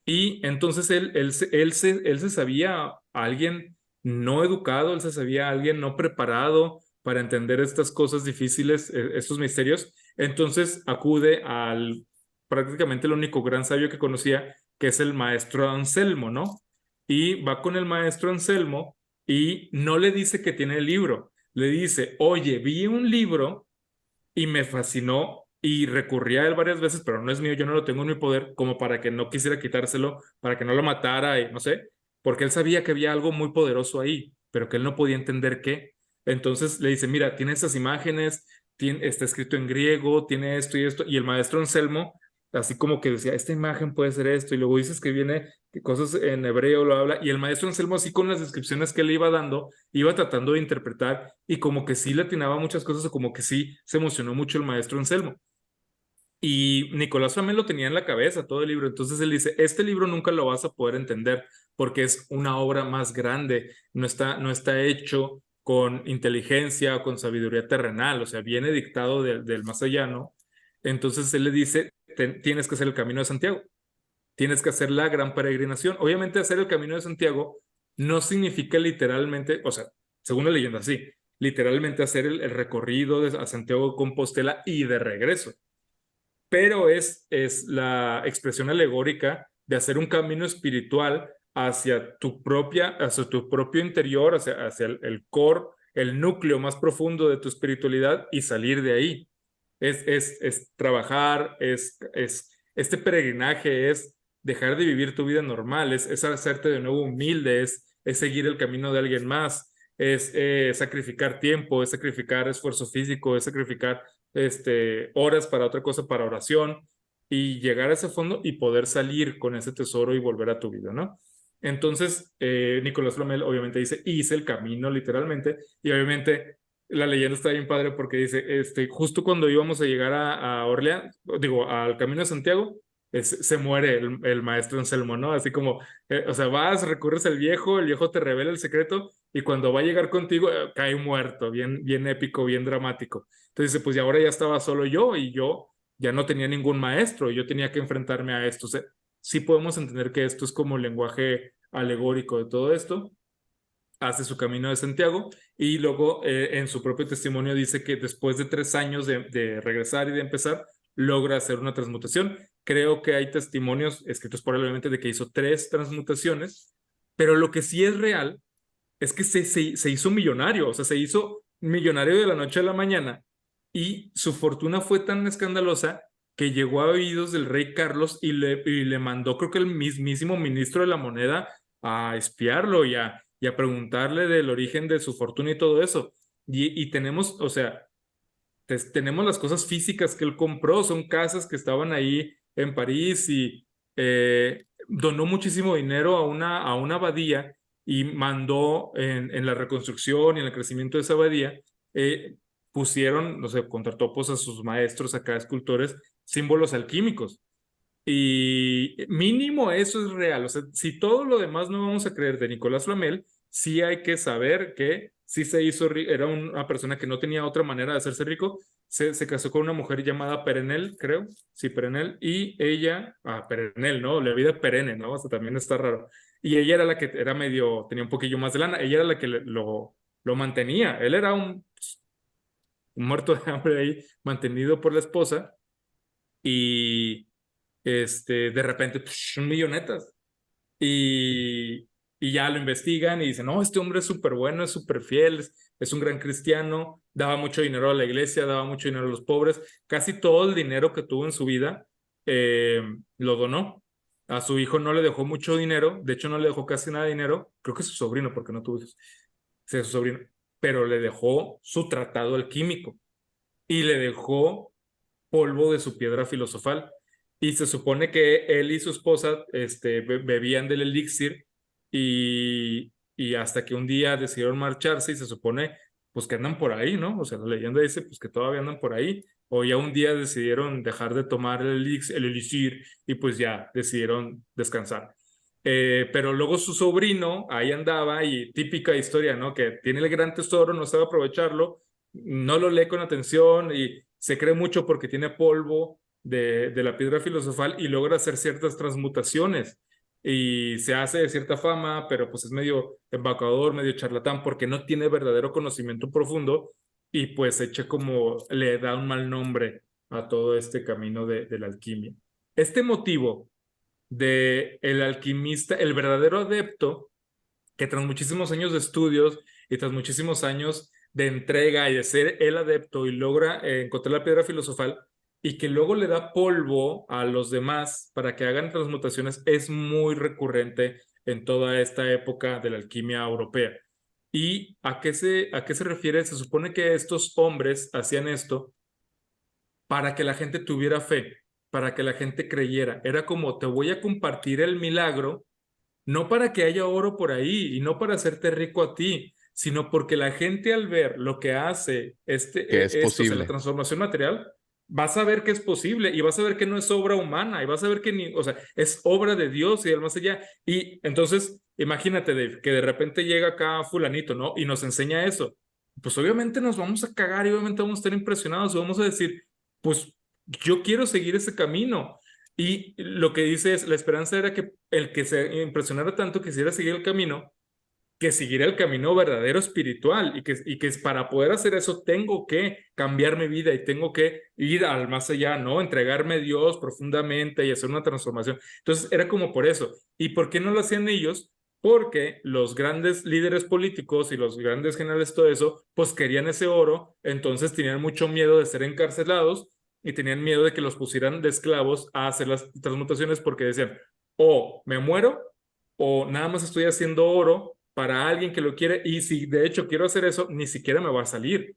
Y entonces él se sabía alguien no educado, él se sabía alguien no preparado para entender estas cosas difíciles, estos misterios. Entonces acude al prácticamente el único gran sabio que conocía, que es el maestro Anselmo, ¿no? Y va con el maestro Anselmo y no le dice que tiene el libro, le dice, oye, vi un libro y me fascinó y recurrí a él varias veces, pero no es mío, yo no lo tengo en mi poder, como para que no quisiera quitárselo, para que no lo matara y no sé, porque él sabía que había algo muy poderoso ahí, pero que él no podía entender qué. Entonces le dice, mira, tiene estas imágenes, está escrito en griego, tiene esto y esto, y el maestro Anselmo, así como que decía, esta imagen puede ser esto, y luego dices que viene cosas en hebreo, lo habla, y el maestro Anselmo así con las descripciones que le iba dando, iba tratando de interpretar, y como que sí le atinaba muchas cosas, o como que sí se emocionó mucho el maestro Anselmo. Y Nicolás Flamel lo tenía en la cabeza todo el libro, entonces él dice, este libro nunca lo vas a poder entender porque es una obra más grande, no está hecho con inteligencia o con sabiduría terrenal, o sea, viene dictado del más allá, ¿no? Entonces él le dice, tienes que hacer el camino de Santiago, tienes que hacer la gran peregrinación. Obviamente hacer el camino de Santiago no significa literalmente, o sea, según la leyenda, sí, literalmente hacer el recorrido a Santiago de Compostela y de regreso, pero es la expresión alegórica de hacer un camino espiritual hacia tu propio interior, hacia el core, el núcleo más profundo de tu espiritualidad y salir de ahí. Es trabajar, este peregrinaje es dejar de vivir tu vida normal, es hacerte de nuevo humilde, es seguir el camino de alguien más, es sacrificar tiempo, es sacrificar esfuerzo físico, es sacrificar horas para otra cosa, para oración, y llegar a ese fondo y poder salir con ese tesoro y volver a tu vida, ¿no? Entonces, Nicolás Flamel obviamente dice, hice el camino literalmente, y obviamente la leyenda está bien padre porque dice, justo cuando íbamos a llegar a Orleans, digo, al Camino de Santiago, se muere el maestro Anselmo, ¿no? Así como, o sea, recurres al viejo, el viejo te revela el secreto, y cuando va a llegar contigo, cae muerto, bien, bien épico, bien dramático. Entonces dice, pues y ahora ya estaba solo yo, y yo ya no tenía ningún maestro, yo tenía que enfrentarme a esto. O sea, sí podemos entender que esto es como el lenguaje alegórico de todo esto. Hace su camino de Santiago y luego en su propio testimonio dice que después de 3 años de regresar y de empezar, logra hacer una transmutación. Creo que hay testimonios escritos probablemente de que hizo 3 transmutaciones, pero lo que sí es real es que se hizo millonario, o sea, se hizo millonario de la noche a la mañana, y su fortuna fue tan escandalosa que llegó a oídos del rey Carlos y le mandó, creo que el mismísimo ministro de la moneda, a espiarlo y a preguntarle del origen de su fortuna y todo eso. Y tenemos, o sea, tenemos las cosas físicas que él compró, son casas que estaban ahí en París y donó muchísimo dinero a una abadía y mandó en la reconstrucción y en el crecimiento de esa abadía, pusieron, no sé, contrató pues a sus maestros acá, escultores, símbolos alquímicos. Y mínimo eso es real. O sea, si todo lo demás no vamos a creer de Nicolás Flamel, sí hay que saber que sí se hizo rico, era una persona que no tenía otra manera de hacerse rico. Se casó con una mujer llamada Perenel, creo. Sí, Perenel. Y ella, Perenel, ¿no? La vida perenne, ¿no? O sea, también está raro. Y ella era la que era medio, tenía un poquillo más de lana. Ella era la que lo mantenía. Él era un muerto de hambre ahí, mantenido por la esposa. Y de repente, millonetas. Y ya lo investigan y dicen, no, este hombre es súper bueno, es súper fiel, es un gran cristiano, daba mucho dinero a la iglesia, daba mucho dinero a los pobres, casi todo el dinero que tuvo en su vida lo donó. A su hijo no le dejó mucho dinero, de hecho no le dejó casi nada de dinero, creo que es su sobrino, porque no tuvo hijos, sí, es su sobrino, pero le dejó su tratado alquímico y le dejó polvo de su piedra filosofal. Y se supone que él y su esposa bebían del elixir y hasta que un día decidieron marcharse y se supone pues que andan por ahí, ¿no? O sea, la leyenda dice pues que todavía andan por ahí o ya un día decidieron dejar de tomar el elixir y pues ya decidieron descansar. Pero luego su sobrino ahí andaba y típica historia, ¿no? Que tiene el gran tesoro, no sabe aprovecharlo, no lo lee con atención y se cree mucho porque tiene polvo de la piedra filosofal y logra hacer ciertas transmutaciones y se hace de cierta fama, pero pues es medio embaucador, medio charlatán porque no tiene verdadero conocimiento profundo y pues echa como le da un mal nombre a todo este camino de la alquimia. Este motivo de el alquimista, el verdadero adepto, que tras muchísimos años de estudios y tras muchísimos años de entrega y de ser el adepto y logra encontrar la piedra filosofal y que luego le da polvo a los demás para que hagan transmutaciones, es muy recurrente en toda esta época de la alquimia europea. ¿Y a qué se refiere? Se supone que estos hombres hacían esto para que la gente tuviera fe, para que la gente creyera. Era como, te voy a compartir el milagro, no para que haya oro por ahí y no para hacerte rico a ti, sino porque la gente al ver lo que hace
que es
esto, o sea, la
posible.
transformación material, vas a ver que es posible y vas a ver que no es obra humana y vas a ver que o sea, es obra de Dios y del más allá. Y entonces, imagínate, Dave, que de repente llega acá fulanito, ¿no? Y nos enseña eso. Pues obviamente nos vamos a cagar y obviamente vamos a estar impresionados y vamos a decir, pues yo quiero seguir ese camino. Y lo que dice es, la esperanza era que el que se impresionara tanto quisiera seguir el camino, que siguiera el camino verdadero espiritual y que para poder hacer eso tengo que cambiar mi vida y tengo que ir al más allá, ¿no? Entregarme a Dios profundamente y hacer una transformación. Entonces era como por eso. ¿Y por qué no lo hacían ellos? Porque los grandes líderes políticos y los grandes generales, todo eso, pues querían ese oro, entonces tenían mucho miedo de ser encarcelados y tenían miedo de que los pusieran de esclavos a hacer las transmutaciones porque decían, o me muero o nada más estoy haciendo oro para alguien que lo quiere y si de hecho quiero hacer eso, ni siquiera me va a salir.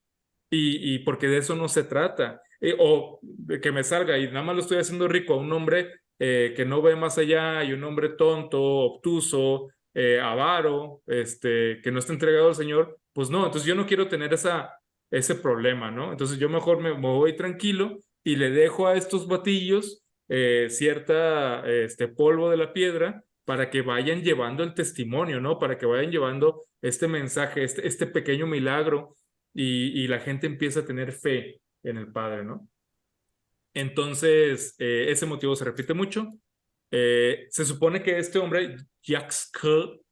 Y porque de eso no se trata. O de que me salga y nada más lo estoy haciendo rico a un hombre que no ve más allá y un hombre tonto, obtuso, avaro, que no está entregado al Señor, pues no, entonces yo no quiero tener ese problema, ¿no? Entonces yo mejor me voy tranquilo y le dejo a estos batillos cierta polvo de la piedra para que vayan llevando el testimonio, ¿no? Para que vayan llevando este mensaje, este pequeño milagro y la gente empieza a tener fe en el Padre, ¿no? Entonces, ese motivo se repite mucho. Se supone que este hombre, Jacques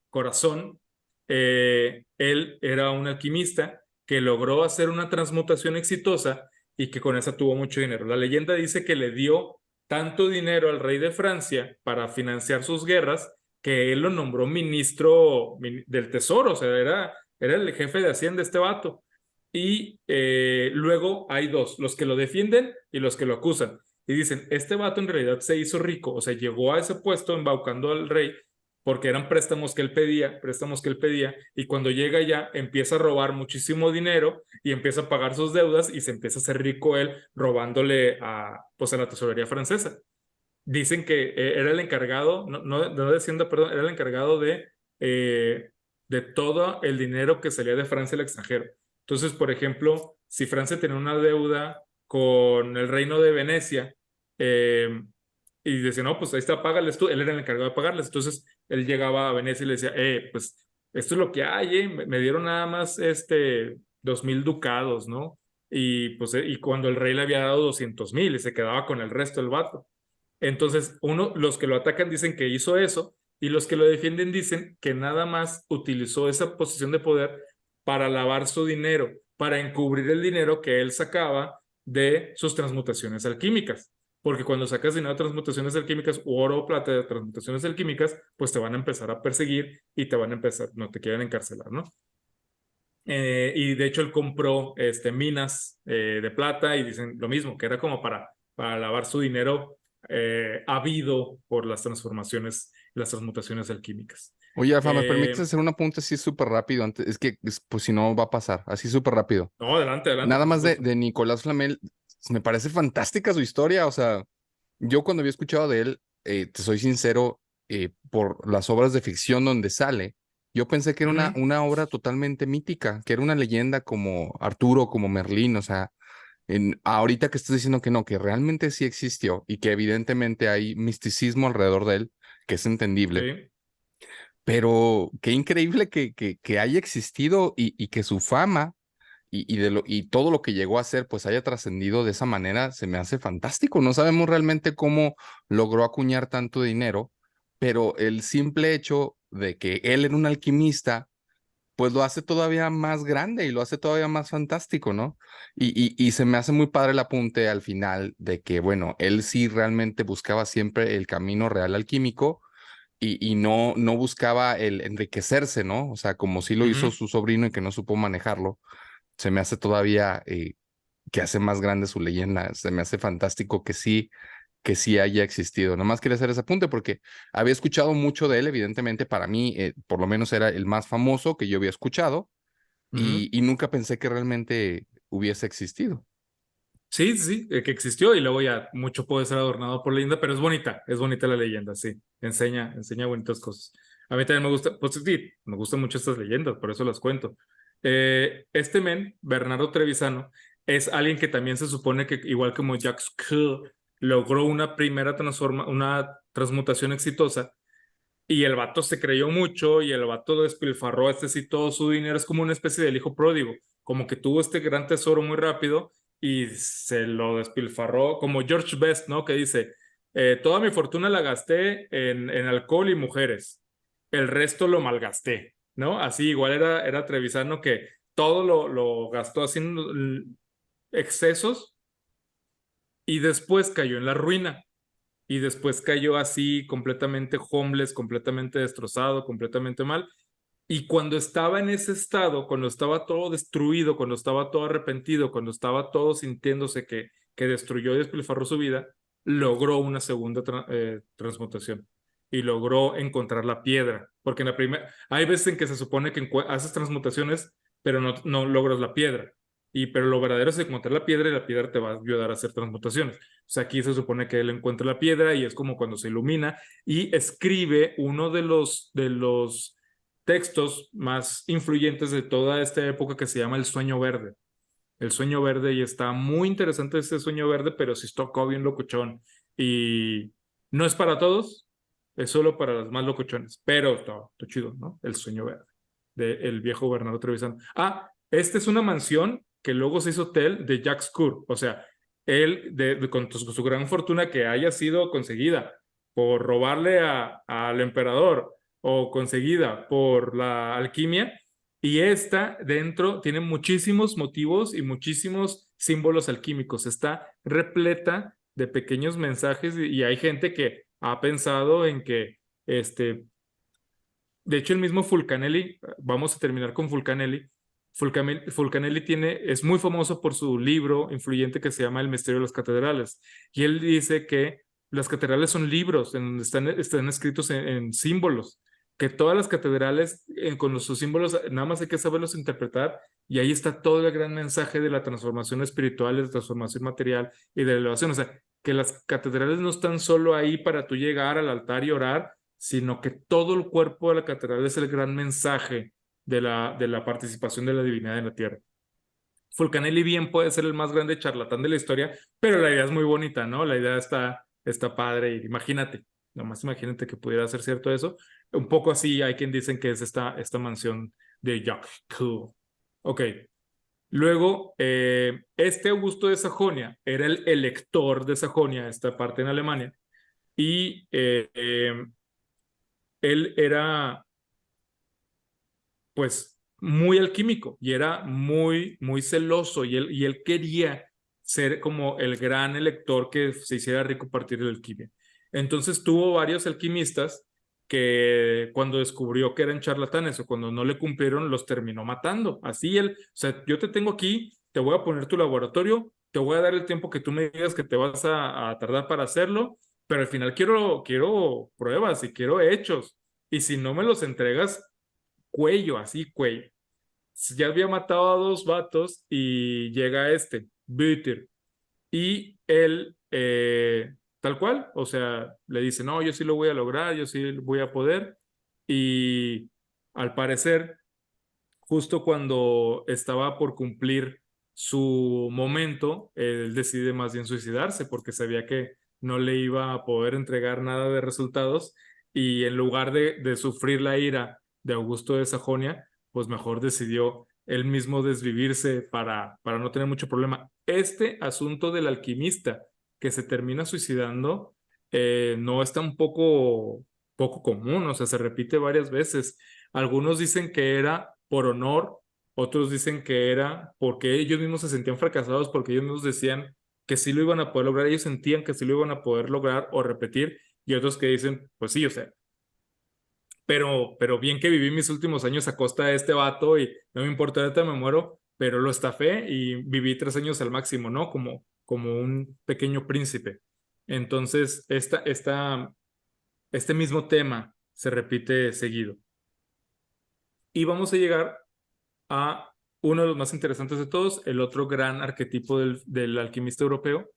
Corazón, él era un alquimista que logró hacer una transmutación exitosa y que con esa tuvo mucho dinero. La leyenda dice que le dio tanto dinero al rey de Francia para financiar sus guerras que él lo nombró ministro del tesoro, o sea, era el jefe de Hacienda este vato. Y luego hay dos, los que lo defienden y los que lo acusan. Y dicen, este vato en realidad se hizo rico, o sea, llegó a ese puesto embaucando al rey porque eran préstamos que él pedía, y cuando llega ya empieza a robar muchísimo dinero y empieza a pagar sus deudas y se empieza a hacer rico él robándole pues a la tesorería francesa. Dicen que era el encargado, no de Hacienda, perdón, era el encargado de todo el dinero que salía de Francia al extranjero. Entonces, por ejemplo, si Francia tenía una deuda con el reino de Venecia, y decía, no, pues ahí está, págales tú, él era el encargado de pagarles. Entonces, él llegaba a Venecia y le decía, pues esto es lo que hay, me dieron nada más 2,000 ducados, ¿no? Y pues, y cuando el rey le había dado 200,000 y se quedaba con el resto del vato. Entonces, los que lo atacan dicen que hizo eso y los que lo defienden dicen que nada más utilizó esa posición de poder para lavar su dinero, para encubrir el dinero que él sacaba de sus transmutaciones alquímicas. Porque cuando sacas dinero de transmutaciones alquímicas, oro o plata de transmutaciones alquímicas, pues te van a empezar a perseguir y te van a empezar, no te quieren encarcelar, ¿no? Y de hecho él compró minas de plata y dicen lo mismo, que era como para lavar su dinero habido por las transformaciones, las transmutaciones alquímicas.
Oye, Alfa, ¿me permites hacer un apunte así súper rápido? Antes, es que, pues si no va a pasar, así súper rápido.
No, adelante,
Nada
por
más
supuesto.
de Nicolás Flamel, me parece fantástica su historia. O sea, yo cuando había escuchado de él, te soy sincero, por las obras de ficción donde sale, yo pensé que era una obra totalmente mítica, que era una leyenda como Arturo, como Merlín. O sea, ahorita que estás diciendo que no, que realmente sí existió y que evidentemente hay misticismo alrededor de él, que es entendible.
Sí.
Pero qué increíble que haya existido y que su fama y todo lo que llegó a ser, pues haya trascendido de esa manera. Se me hace fantástico. No sabemos realmente cómo logró acuñar tanto dinero, pero el simple hecho de que él era un alquimista, pues lo hace todavía más grande y lo hace todavía más fantástico, ¿no? Y se me hace muy padre el apunte al final de que, bueno, él sí realmente buscaba siempre el camino real alquímico y no buscaba el enriquecerse, ¿no? O sea, como sí lo hizo su sobrino y que no supo manejarlo. Se me hace todavía que hace más grande su leyenda. Se me hace fantástico que sí haya existido. Nomás quería hacer ese apunte porque había escuchado mucho de él. Evidentemente, para mí, por lo menos era el más famoso que yo había escuchado, y nunca pensé que realmente hubiese existido.
Sí, sí, que existió y luego ya mucho puede ser adornado por leyenda, pero es bonita la leyenda, sí, enseña bonitas cosas. A mí también me gusta, pues sí, me gustan mucho estas leyendas, por eso las cuento. Bernardo Trevisano, es alguien que también se supone que, igual como Jacques Coeur, logró una una transmutación exitosa, y el vato se creyó mucho y el vato despilfarró sí todo su dinero. Es como una especie del hijo pródigo, como que tuvo este gran tesoro muy rápido y se lo despilfarró, como George Best, ¿no? Que dice, toda mi fortuna la gasté en alcohol y mujeres, el resto lo malgasté, ¿no? Así igual era Trevisano, que todo lo gastó haciendo excesos y después cayó en la ruina. Y después cayó así completamente homeless, completamente destrozado, completamente mal. Y cuando estaba en ese estado, cuando estaba todo destruido, cuando estaba todo arrepentido, cuando estaba todo sintiéndose que destruyó y despilfarró su vida, logró una segunda transmutación y logró encontrar la piedra. Porque en la primera, hay veces en que se supone que haces transmutaciones, pero no logras la piedra. Pero lo verdadero es encontrar la piedra y la piedra te va a ayudar a hacer transmutaciones. O sea, aquí se supone que él encuentra la piedra y es como cuando se ilumina y escribe uno de los textos más influyentes de toda esta época, que se llama El Sueño Verde. El Sueño Verde, y está muy interesante ese Sueño Verde, pero sí tocó bien locochón. Y no es para todos, es solo para los más locochones, pero está chido, ¿no? El Sueño Verde, del viejo Bernardo Trevisan. Esta es una mansión que luego se hizo hotel de Jacques Coeur. O sea, él, con su gran fortuna que haya sido conseguida por robarle al emperador o conseguida por la alquimia, y esta dentro tiene muchísimos motivos y muchísimos símbolos alquímicos. Está repleta de pequeños mensajes y hay gente que ha pensado en que, de hecho, el mismo Fulcanelli, vamos a terminar con Fulcanelli, Fulcanelli es muy famoso por su libro influyente que se llama El misterio de las catedrales. Y él dice que las catedrales son libros en donde están escritos en símbolos, que todas las catedrales con sus símbolos nada más hay que saberlos interpretar y ahí está todo el gran mensaje de la transformación espiritual, de la transformación material y de la elevación. O sea, que las catedrales no están solo ahí para tú llegar al altar y orar, sino que todo el cuerpo de la catedral es el gran mensaje de la participación de la divinidad en la tierra. Fulcanelli bien puede ser el más grande charlatán de la historia, pero la idea es muy bonita, ¿no? La idea está padre y imagínate, nomás imagínate que pudiera ser cierto eso. Un poco así hay quien dicen que es esta mansión de Jacques Coeur. Ok. Luego, este Augusto de Sajonia era el elector de Sajonia, esta parte en Alemania, y él era pues muy alquímico y era muy, muy celoso y él quería ser como el gran elector que se hiciera rico a partir de la alquimia. Entonces tuvo varios alquimistas que cuando descubrió que eran charlatanes o cuando no le cumplieron, los terminó matando. Así él, o sea, yo te tengo aquí, te voy a poner tu laboratorio, te voy a dar el tiempo que tú me digas que te vas a tardar para hacerlo, pero al final quiero pruebas y quiero hechos. Y si no me los entregas, cuello, así cuello. Ya había matado a 2 vatos y llega Büter, y él, tal cual, o sea, le dice, no, yo sí lo voy a lograr, yo sí voy a poder, y al parecer, justo cuando estaba por cumplir su momento, él decide más bien suicidarse porque sabía que no le iba a poder entregar nada de resultados y en lugar de sufrir la ira de Augusto de Sajonia, pues mejor decidió él mismo desvivirse para no tener mucho problema. Este asunto del alquimista que se termina suicidando no está un poco común, o sea, se repite varias veces. Algunos dicen que era por honor, otros dicen que era porque ellos mismos se sentían fracasados, porque ellos mismos decían que sí lo iban a poder lograr, ellos sentían que sí lo iban a poder lograr o repetir, y otros que dicen, pues sí, o sea, pero bien que viví mis últimos años a costa de este vato y no me importa, ahorita me muero, pero lo estafé y viví 3 años al máximo, ¿no? Como un pequeño príncipe. Entonces, este mismo tema se repite seguido. Y vamos a llegar a uno de los más interesantes de todos, el otro gran arquetipo del alquimista europeo,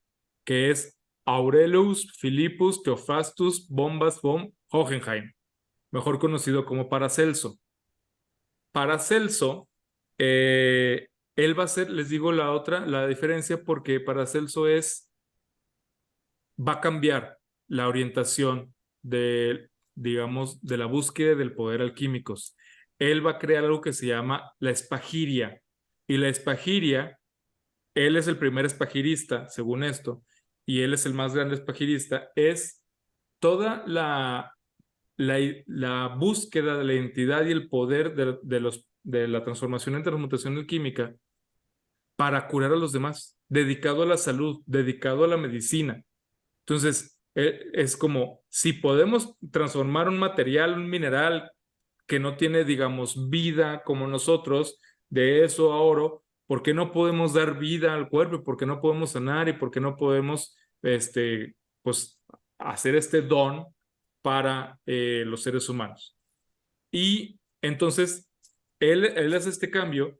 que es Aurelius Philippus Theophrastus Bombas von Hohenheim, mejor conocido como Paracelso. Paracelso, él va a ser, les digo la diferencia, porque Paracelso va a cambiar la orientación digamos, de la búsqueda del poder alquímicos. Él va a crear algo que se llama la espagiria. Y la espagiria, él es el primer espagirista, según esto, y él es el más grande espagirista, es toda la búsqueda de la identidad y el poder de la transformación en transmutación alquímica para curar a los demás, dedicado a la salud, dedicado a la medicina. Entonces, es como, si podemos transformar un material, un mineral que no tiene, digamos, vida como nosotros, de eso a oro, ¿por qué no podemos dar vida al cuerpo? ¿Por qué no podemos sanar? ¿Y por qué no podemos, pues, hacer este don para los seres humanos? Y entonces, él hace este cambio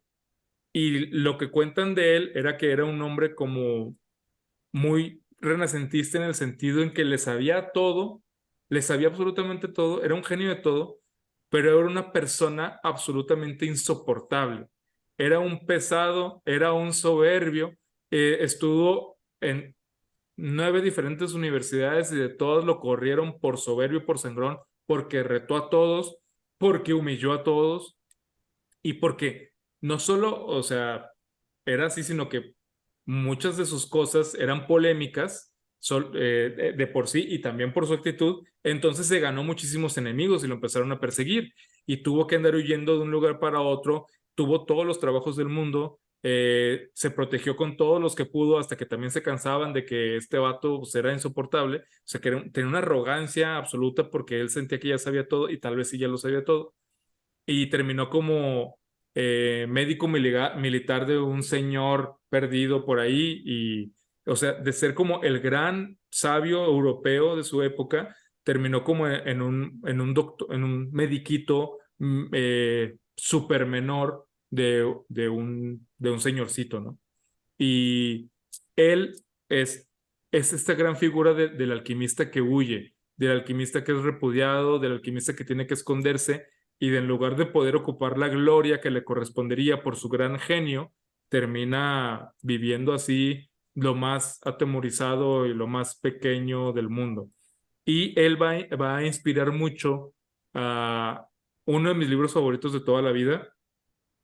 y lo que cuentan de él era que era un hombre como muy renacentista en el sentido en que le sabía todo, le sabía absolutamente todo, era un genio de todo, pero era una persona absolutamente insoportable. Era un pesado, era un soberbio, estuvo en 9 diferentes universidades y de todas lo corrieron por soberbio y por sangrón, porque retó a todos, porque humilló a todos y porque no solo, o sea, era así, sino que muchas de sus cosas eran polémicas de por sí y también por su actitud. Entonces se ganó muchísimos enemigos y lo empezaron a perseguir y tuvo que andar huyendo de un lugar para otro, tuvo todos los trabajos del mundo, se protegió con todos los que pudo hasta que también se cansaban de que este vato pues, era insoportable, o sea que tenía una arrogancia absoluta porque él sentía que ya sabía todo y tal vez sí ya lo sabía todo y terminó como médico militar de un señor perdido por ahí y, o sea, de ser como el gran sabio europeo de su época, terminó como en un mediquito súper menor de un señorcito, ¿no? Y él es esta gran figura del alquimista que huye, del alquimista que es repudiado, del alquimista que tiene que esconderse y en lugar de poder ocupar la gloria que le correspondería por su gran genio, termina viviendo así lo más atemorizado y lo más pequeño del mundo. Y él va a inspirar mucho a uno de mis libros favoritos de toda la vida,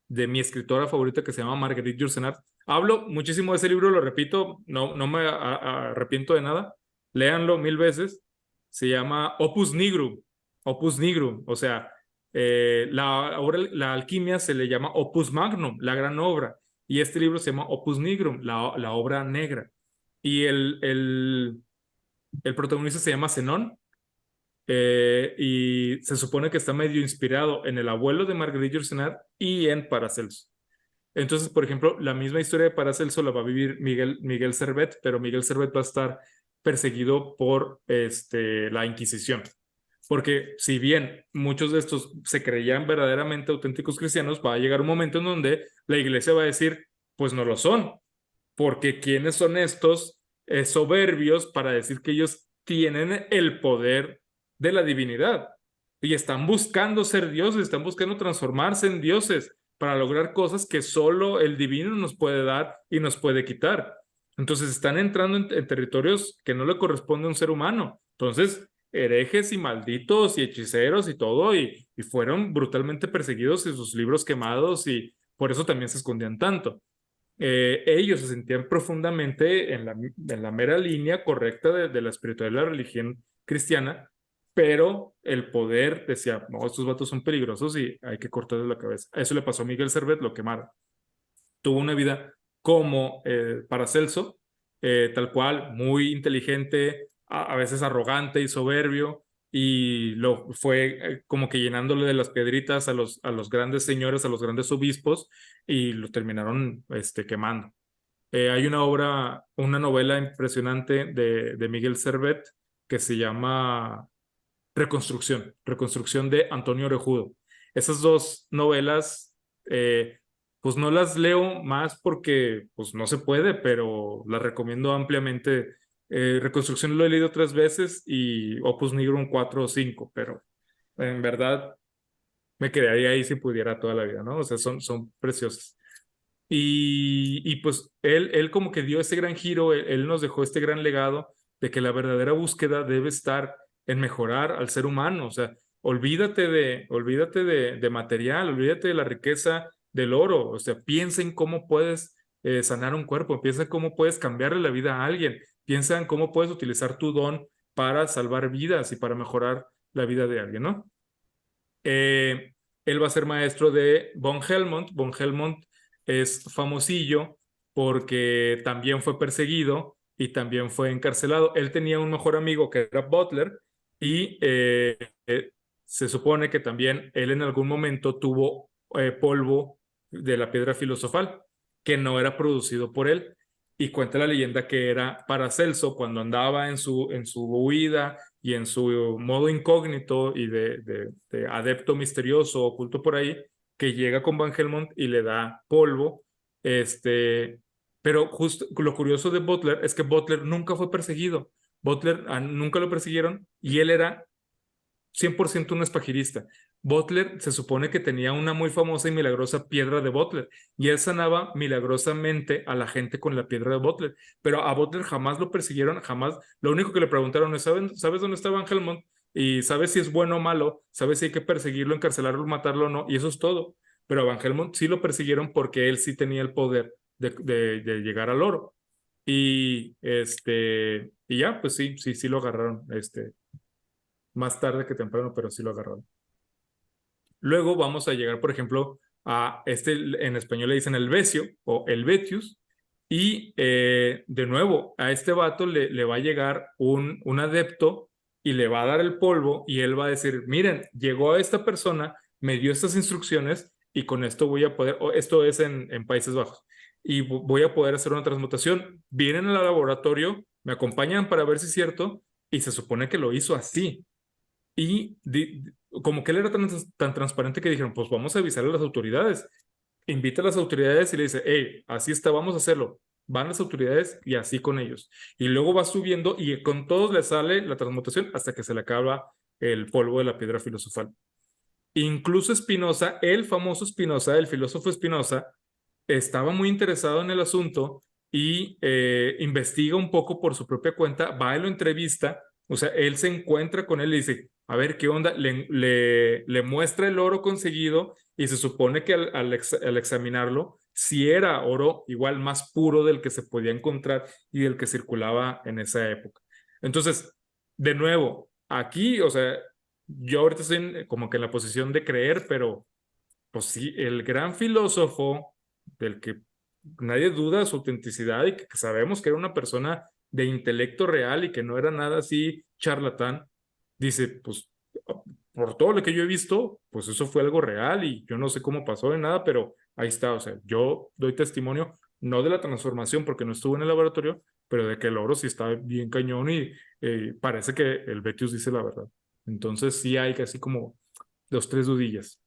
de mi escritora favorita que se llama Marguerite Yourcenar. Hablo muchísimo de ese libro, lo repito, no me arrepiento de nada. Léanlo 1000 veces. Se llama Opus Nigrum. Opus Nigrum, o sea, la alquimia se le llama Opus Magnum, la gran obra. Y este libro se llama Opus Nigrum, la obra negra. Y el protagonista se llama Zenón. Y se supone que está medio inspirado en el abuelo de Marguerite Yourcenar y en Paracelso. Entonces, por ejemplo, la misma historia de Paracelso la va a vivir Miguel Servet, pero Miguel Servet va a estar perseguido por la Inquisición. Porque si bien muchos de estos se creían verdaderamente auténticos cristianos, va a llegar un momento en donde la iglesia va a decir, pues no lo son, porque ¿quiénes son estos soberbios para decir que ellos tienen el poder de la divinidad? Y están buscando ser dioses, están buscando transformarse en dioses para lograr cosas que solo el divino nos puede dar y nos puede quitar. Entonces están entrando en territorios que no le corresponde a un ser humano. Entonces, herejes y malditos y hechiceros y todo, y fueron brutalmente perseguidos y sus libros quemados, y por eso también se escondían tanto. Ellos se sentían profundamente en la mera línea correcta de la espiritualidad de la religión cristiana, pero el poder decía, no, estos vatos son peligrosos y hay que cortarles la cabeza. Eso le pasó a Miguel Servet, lo quemaron. Tuvo una vida como Paracelso, tal cual, muy inteligente, a veces arrogante y soberbio, y lo fue como que llenándole de las piedritas a los grandes señores, a los grandes obispos, y lo terminaron quemando. Hay una novela impresionante de Miguel Servet que se llama Reconstrucción de Antonio Orejudo. Esas dos novelas, pues no las leo más porque pues no se puede, pero las recomiendo ampliamente. Reconstrucción lo he leído 3 veces y Opus Nigrum 4 o 5, pero en verdad me quedaría ahí si pudiera toda la vida, ¿no? O sea, son preciosas. Y pues él como que dio ese gran giro, él nos dejó este gran legado de que la verdadera búsqueda debe estar en mejorar al ser humano. O sea, olvídate de material, olvídate de la riqueza del oro. O sea, piensa en cómo puedes sanar un cuerpo, piensa en cómo puedes cambiarle la vida a alguien, piensa en cómo puedes utilizar tu don para salvar vidas y para mejorar la vida de alguien, ¿no? Él va a ser maestro de von Helmont. Von Helmont es famosillo porque también fue perseguido y también fue encarcelado. Él tenía un mejor amigo que era Butler y se supone que también él en algún momento tuvo polvo de la piedra filosofal que no era producido por él. Y cuenta la leyenda que era Paracelso cuando andaba en su huida y en su modo incógnito y de adepto misterioso oculto por ahí, que llega con Van Helmont y le da polvo. Pero justo lo curioso de Butler es que Butler nunca fue perseguido. Butler nunca lo persiguieron y él era 100% un espagirista. Butler se supone que tenía una muy famosa y milagrosa piedra de Butler y él sanaba milagrosamente a la gente con la piedra de Butler, pero a Butler jamás lo persiguieron, jamás. Lo único que le preguntaron es, ¿sabes dónde está Van Helmont? Y sabes si es bueno o malo, sabes si hay que perseguirlo, encarcelarlo, matarlo o no, y eso es todo. Pero a Van Helmont sí lo persiguieron porque él sí tenía el poder de llegar al oro. Y ya, pues sí lo agarraron, más tarde que temprano, pero sí lo agarraron. Luego vamos a llegar, por ejemplo, a en español le dicen el Becio o el Betius, y de nuevo, a este vato le va a llegar un adepto y le va a dar el polvo y él va a decir, miren, llegó a esta persona, me dio estas instrucciones y con esto voy a poder, esto es en Países Bajos, y voy a poder hacer una transmutación. Vienen al laboratorio, me acompañan para ver si es cierto, y se supone que lo hizo así. Y como que él era tan transparente que dijeron, pues vamos a avisarle a las autoridades. Invita a las autoridades y le dice, hey, así está, vamos a hacerlo. Van las autoridades y así con ellos. Y luego va subiendo y con todos le sale la transmutación hasta que se le acaba el polvo de la piedra filosofal. Incluso Spinoza, el famoso Spinoza, el filósofo Spinoza, estaba muy interesado en el asunto y investiga un poco por su propia cuenta, va y lo entrevista, o sea, él se encuentra con él y dice, a ver, ¿qué onda? Le muestra el oro conseguido y se supone que al examinarlo, si era oro igual más puro del que se podía encontrar y del que circulaba en esa época. Entonces, de nuevo, aquí, o sea, yo ahorita estoy como que en la posición de creer, pero pues sí, el gran filósofo del que nadie duda su autenticidad y que sabemos que era una persona de intelecto real y que no era nada así charlatán, dice, pues por todo lo que yo he visto, pues eso fue algo real y yo no sé cómo pasó de nada, pero ahí está, o sea, yo doy testimonio no de la transformación porque no estuve en el laboratorio, pero de que el oro sí está bien cañón y parece que el Betius dice la verdad. Entonces sí hay casi como dos, tres dudillas.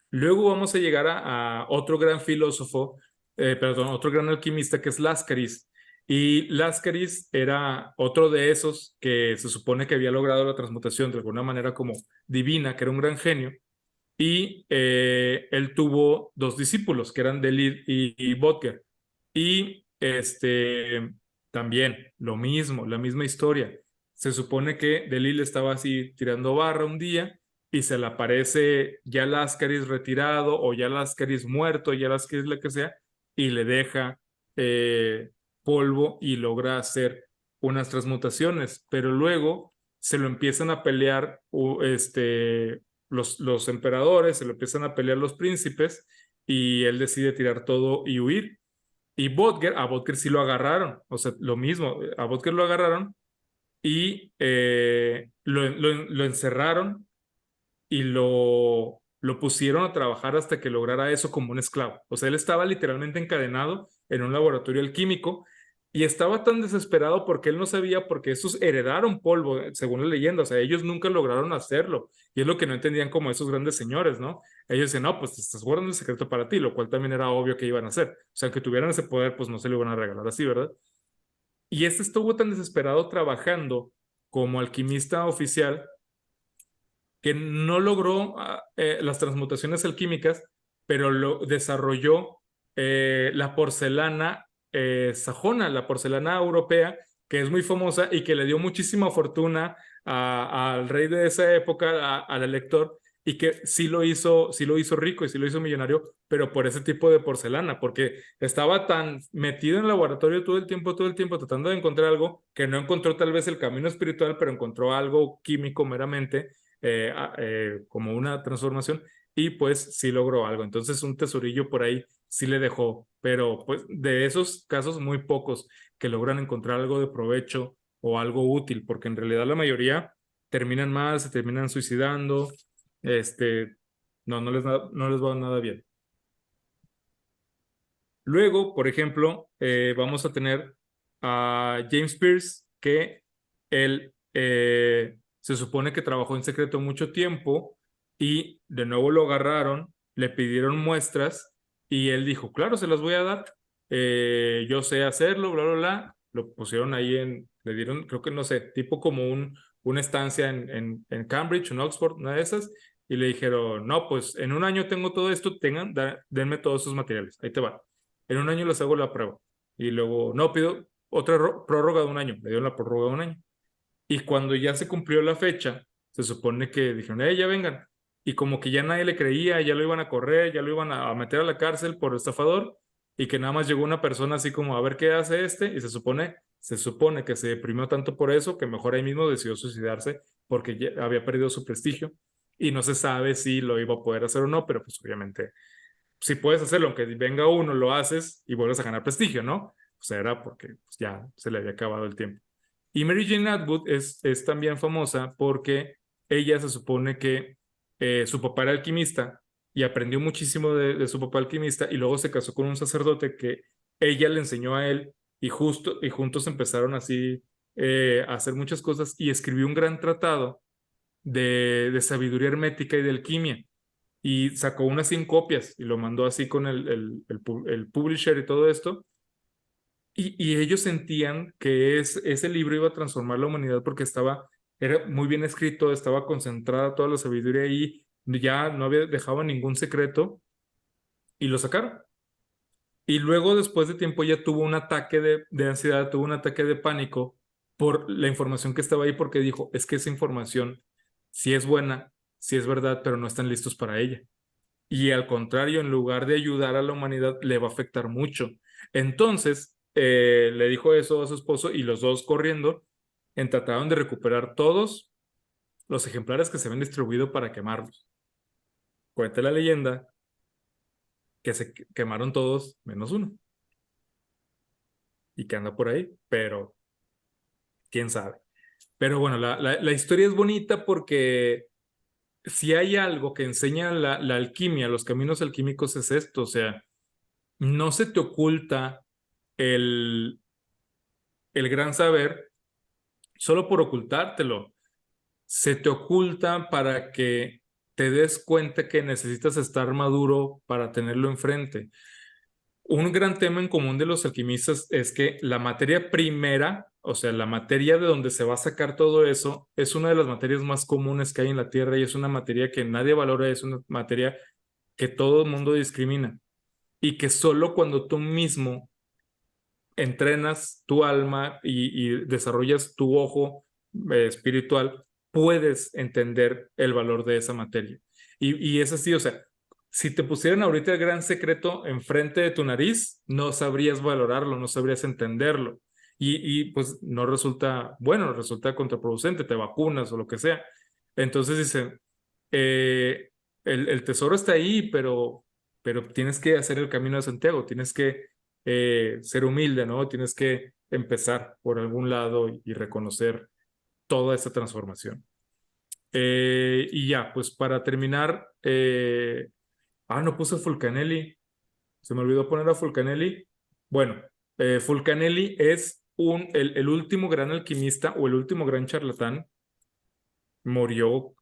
Luego vamos a llegar a otro gran filósofo, perdón, otro gran alquimista que es Láscaris. Y Láscaris era otro de esos que se supone que había logrado la transmutación de alguna manera como divina, que era un gran genio. Y él tuvo dos discípulos, que eran Delille y Böttger. Y también lo mismo, la misma historia. Se supone que Delille estaba así tirando barra un día y se le aparece ya Láscaris retirado o ya Láscaris muerto, ya Láscaris lo que sea, y le deja polvo y logra hacer unas transmutaciones, pero luego se lo empiezan a pelear los emperadores, se lo empiezan a pelear los príncipes y él decide tirar todo y huir. Y a Böttger sí lo agarraron, o sea, lo mismo, a Böttger lo agarraron y lo encerraron y lo pusieron a trabajar hasta que lograra eso como un esclavo. O sea, él estaba literalmente encadenado en un laboratorio alquímico y estaba tan desesperado porque él no sabía porque esos heredaron polvo, según la leyenda. O sea, ellos nunca lograron hacerlo. Y es lo que no entendían como esos grandes señores, ¿no? Ellos decían, no, pues te estás guardando el secreto para ti, lo cual también era obvio que iban a hacer. O sea, que tuvieran ese poder, pues no se lo iban a regalar así, ¿verdad? Y estuvo tan desesperado trabajando como alquimista oficial que no logró las transmutaciones alquímicas, pero lo desarrolló la porcelana sajona, la porcelana europea, que es muy famosa y que le dio muchísima fortuna al rey de esa época, al elector, y que sí lo hizo rico y sí lo hizo millonario, pero por ese tipo de porcelana, porque estaba tan metido en el laboratorio todo el tiempo, tratando de encontrar algo que no encontró tal vez el camino espiritual, pero encontró algo químico meramente como una transformación y pues sí logró algo. Entonces un tesorillo por ahí sí le dejó, pero pues de esos casos muy pocos que logran encontrar algo de provecho o algo útil, porque en realidad la mayoría terminan mal, se terminan suicidando, no les va nada bien. Luego, por ejemplo, vamos a tener a James Pearce, que él se supone que trabajó en secreto mucho tiempo y de nuevo lo agarraron, le pidieron muestras y él dijo, claro, se las voy a dar, yo sé hacerlo, bla, bla, bla. Lo pusieron ahí le dieron, creo que no sé, tipo como una estancia en Cambridge, en Oxford, una de esas, y le dijeron, no, pues en un año tengo todo esto, denme todos esos materiales, ahí te va. En un año les hago la prueba. Y luego, no, pido otra prórroga de un año. Le dieron la prórroga de un año. Y cuando ya se cumplió la fecha, se supone que dijeron, ya vengan. Y como que ya nadie le creía, ya lo iban a correr, ya lo iban a meter a la cárcel por estafador. Y que nada más llegó una persona así como a ver qué hace y se supone que se deprimió tanto por eso que mejor ahí mismo decidió suicidarse porque ya había perdido su prestigio. Y no se sabe si lo iba a poder hacer o no, pero pues obviamente si puedes hacerlo, aunque venga uno, lo haces y vuelves a ganar prestigio, ¿no? O sea, era porque pues, ya se le había acabado el tiempo. Y Mary Jane Atwood es también famosa porque ella se supone que su papá era alquimista y aprendió muchísimo de su papá alquimista, y luego se casó con un sacerdote que ella le enseñó a él, y juntos empezaron así a hacer muchas cosas, y escribió un gran tratado de sabiduría hermética y de alquimia, y sacó unas 100 copias y lo mandó así con el publisher y todo esto. Y ellos sentían que ese libro iba a transformar la humanidad porque era muy bien escrito, estaba concentrada toda la sabiduría ahí, ya no había dejado ningún secreto, y lo sacaron. Y luego, después de tiempo, ella tuvo un ataque de ansiedad, tuvo un ataque de pánico por la información que estaba ahí, porque dijo, es que esa información sí es buena, sí es verdad, pero no están listos para ella. Y al contrario, en lugar de ayudar a la humanidad, le va a afectar mucho. Entonces, le dijo eso a su esposo, y los dos, corriendo, trataron de recuperar todos los ejemplares que se habían distribuido para quemarlos. Cuenta la leyenda que se quemaron todos menos uno, y que anda por ahí, pero quién sabe. Pero bueno, la historia es bonita porque si hay algo que enseña la alquimia, los caminos alquímicos, es esto. O sea, no se te oculta el gran saber solo por ocultártelo. Se te oculta para que te des cuenta que necesitas estar maduro para tenerlo enfrente. Un gran tema en común de los alquimistas es que la materia primera, o sea, la materia de donde se va a sacar todo eso, es una de las materias más comunes que hay en la Tierra, y es una materia que nadie valora, es una materia que todo el mundo discrimina, y que solo cuando tú mismo entrenas tu alma y desarrollas tu ojo espiritual, puedes entender el valor de esa materia. Y es así, o sea, si te pusieran ahorita el gran secreto enfrente de tu nariz, no sabrías valorarlo, no sabrías entenderlo. Pues no resulta bueno, resulta contraproducente, te vacunas o lo que sea. Entonces dicen, el tesoro está ahí, pero tienes que hacer el camino de Santiago, tienes que ser humilde, ¿no? Tienes que empezar por algún lado y reconocer toda esa transformación. Y ya, pues para terminar, no puse Fulcanelli, se me olvidó poner a Fulcanelli. Bueno, Fulcanelli es el último gran alquimista o el último gran charlatán. Murió,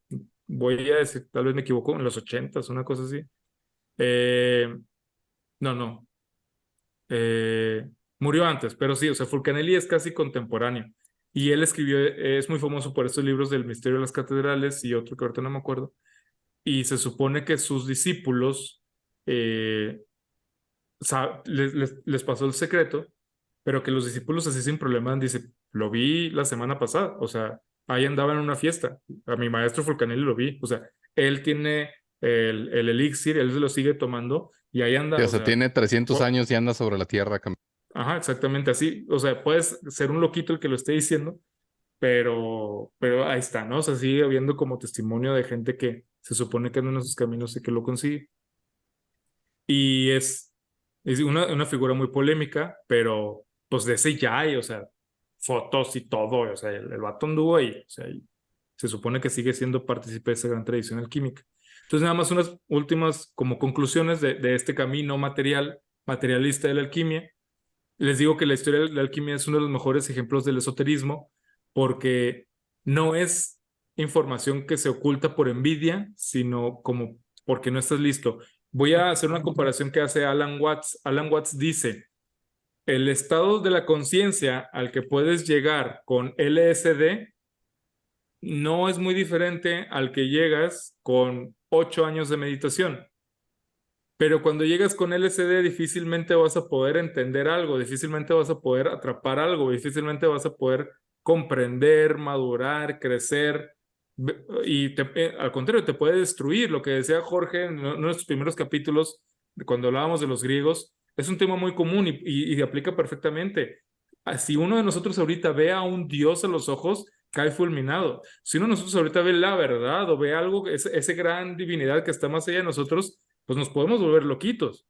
voy a decir, tal vez me equivoco, en los 80s, una cosa así. No. Murió antes, pero sí, o sea, Fulcanelli es casi contemporáneo. Y él es muy famoso por estos libros del Misterio de las Catedrales y otro que ahorita no me acuerdo. Y se supone que sus discípulos les pasó el secreto, pero que los discípulos así sin problema dice, lo vi la semana pasada, o sea, ahí andaba en una fiesta, a mi maestro Fulcanelli lo vi, o sea, él tiene el elixir, él se lo sigue tomando y ahí anda.
O sea, tiene 300 años y anda sobre la tierra.
Ajá, exactamente así, o sea, puedes ser un loquito el que lo esté diciendo, pero ahí está, ¿no? O sea, sigue habiendo como testimonio de gente que se supone que anda en esos caminos y que lo consigue. Y es una figura muy polémica, pero pues de ese ya hay, o sea, fotos y todo, o sea, el vato anduvo ahí, o sea, y se supone que sigue siendo partícipe de esa gran tradición alquímica. Entonces, nada más unas últimas como conclusiones de este camino materialista de la alquimia. Les digo que la historia de la alquimia es uno de los mejores ejemplos del esoterismo, porque no es información que se oculta por envidia, sino como porque no estás listo. Voy a hacer una comparación que hace Alan Watts. Alan Watts dice, el estado de la conciencia al que puedes llegar con LSD no es muy diferente al que llegas con 8 años de meditación. Pero cuando llegas con LSD difícilmente vas a poder entender algo, difícilmente vas a poder atrapar algo, difícilmente vas a poder comprender, madurar, crecer, y al contrario, te puede destruir. Lo que decía Jorge en uno de sus primeros capítulos, cuando hablábamos de los griegos, es un tema muy común y aplica perfectamente. Si uno de nosotros ahorita ve a un dios a los ojos, cae fulminado. Si uno de nosotros ahorita ve la verdad o ve algo, ese gran divinidad que está más allá de nosotros, pues nos podemos volver loquitos.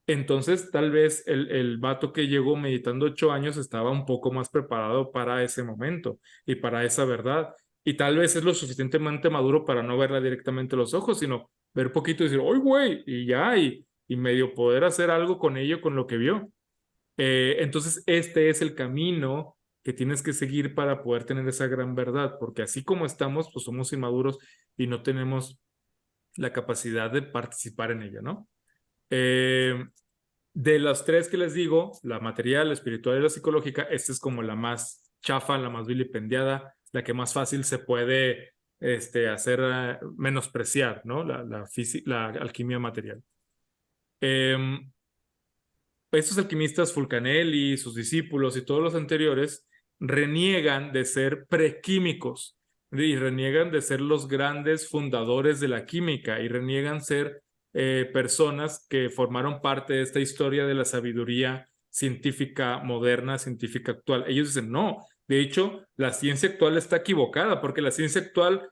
Entonces, tal vez el vato que llegó meditando 8 años estaba un poco más preparado para ese momento y para esa verdad. Y tal vez es lo suficientemente maduro para no verla directamente a los ojos, sino ver poquito y decir, ¡ay, güey! Y ya, y medio poder hacer algo con ello, con lo que vio. Entonces, este es el camino que tienes que seguir para poder tener esa gran verdad, porque así como estamos, pues somos inmaduros y no tenemos la capacidad de participar en ella, ¿no? De las tres que les digo, la material, la espiritual y la psicológica, esta es como la más chafa, la más vilipendiada, la que más fácil se puede hacer menospreciar, ¿no? La alquimia material. Estos alquimistas, Fulcanelli y sus discípulos y todos los anteriores, reniegan de ser prequímicos y reniegan de ser los grandes fundadores de la química y reniegan ser personas que formaron parte de esta historia de la sabiduría científica moderna, científica actual. Ellos dicen, no, de hecho, la ciencia actual está equivocada porque la ciencia actual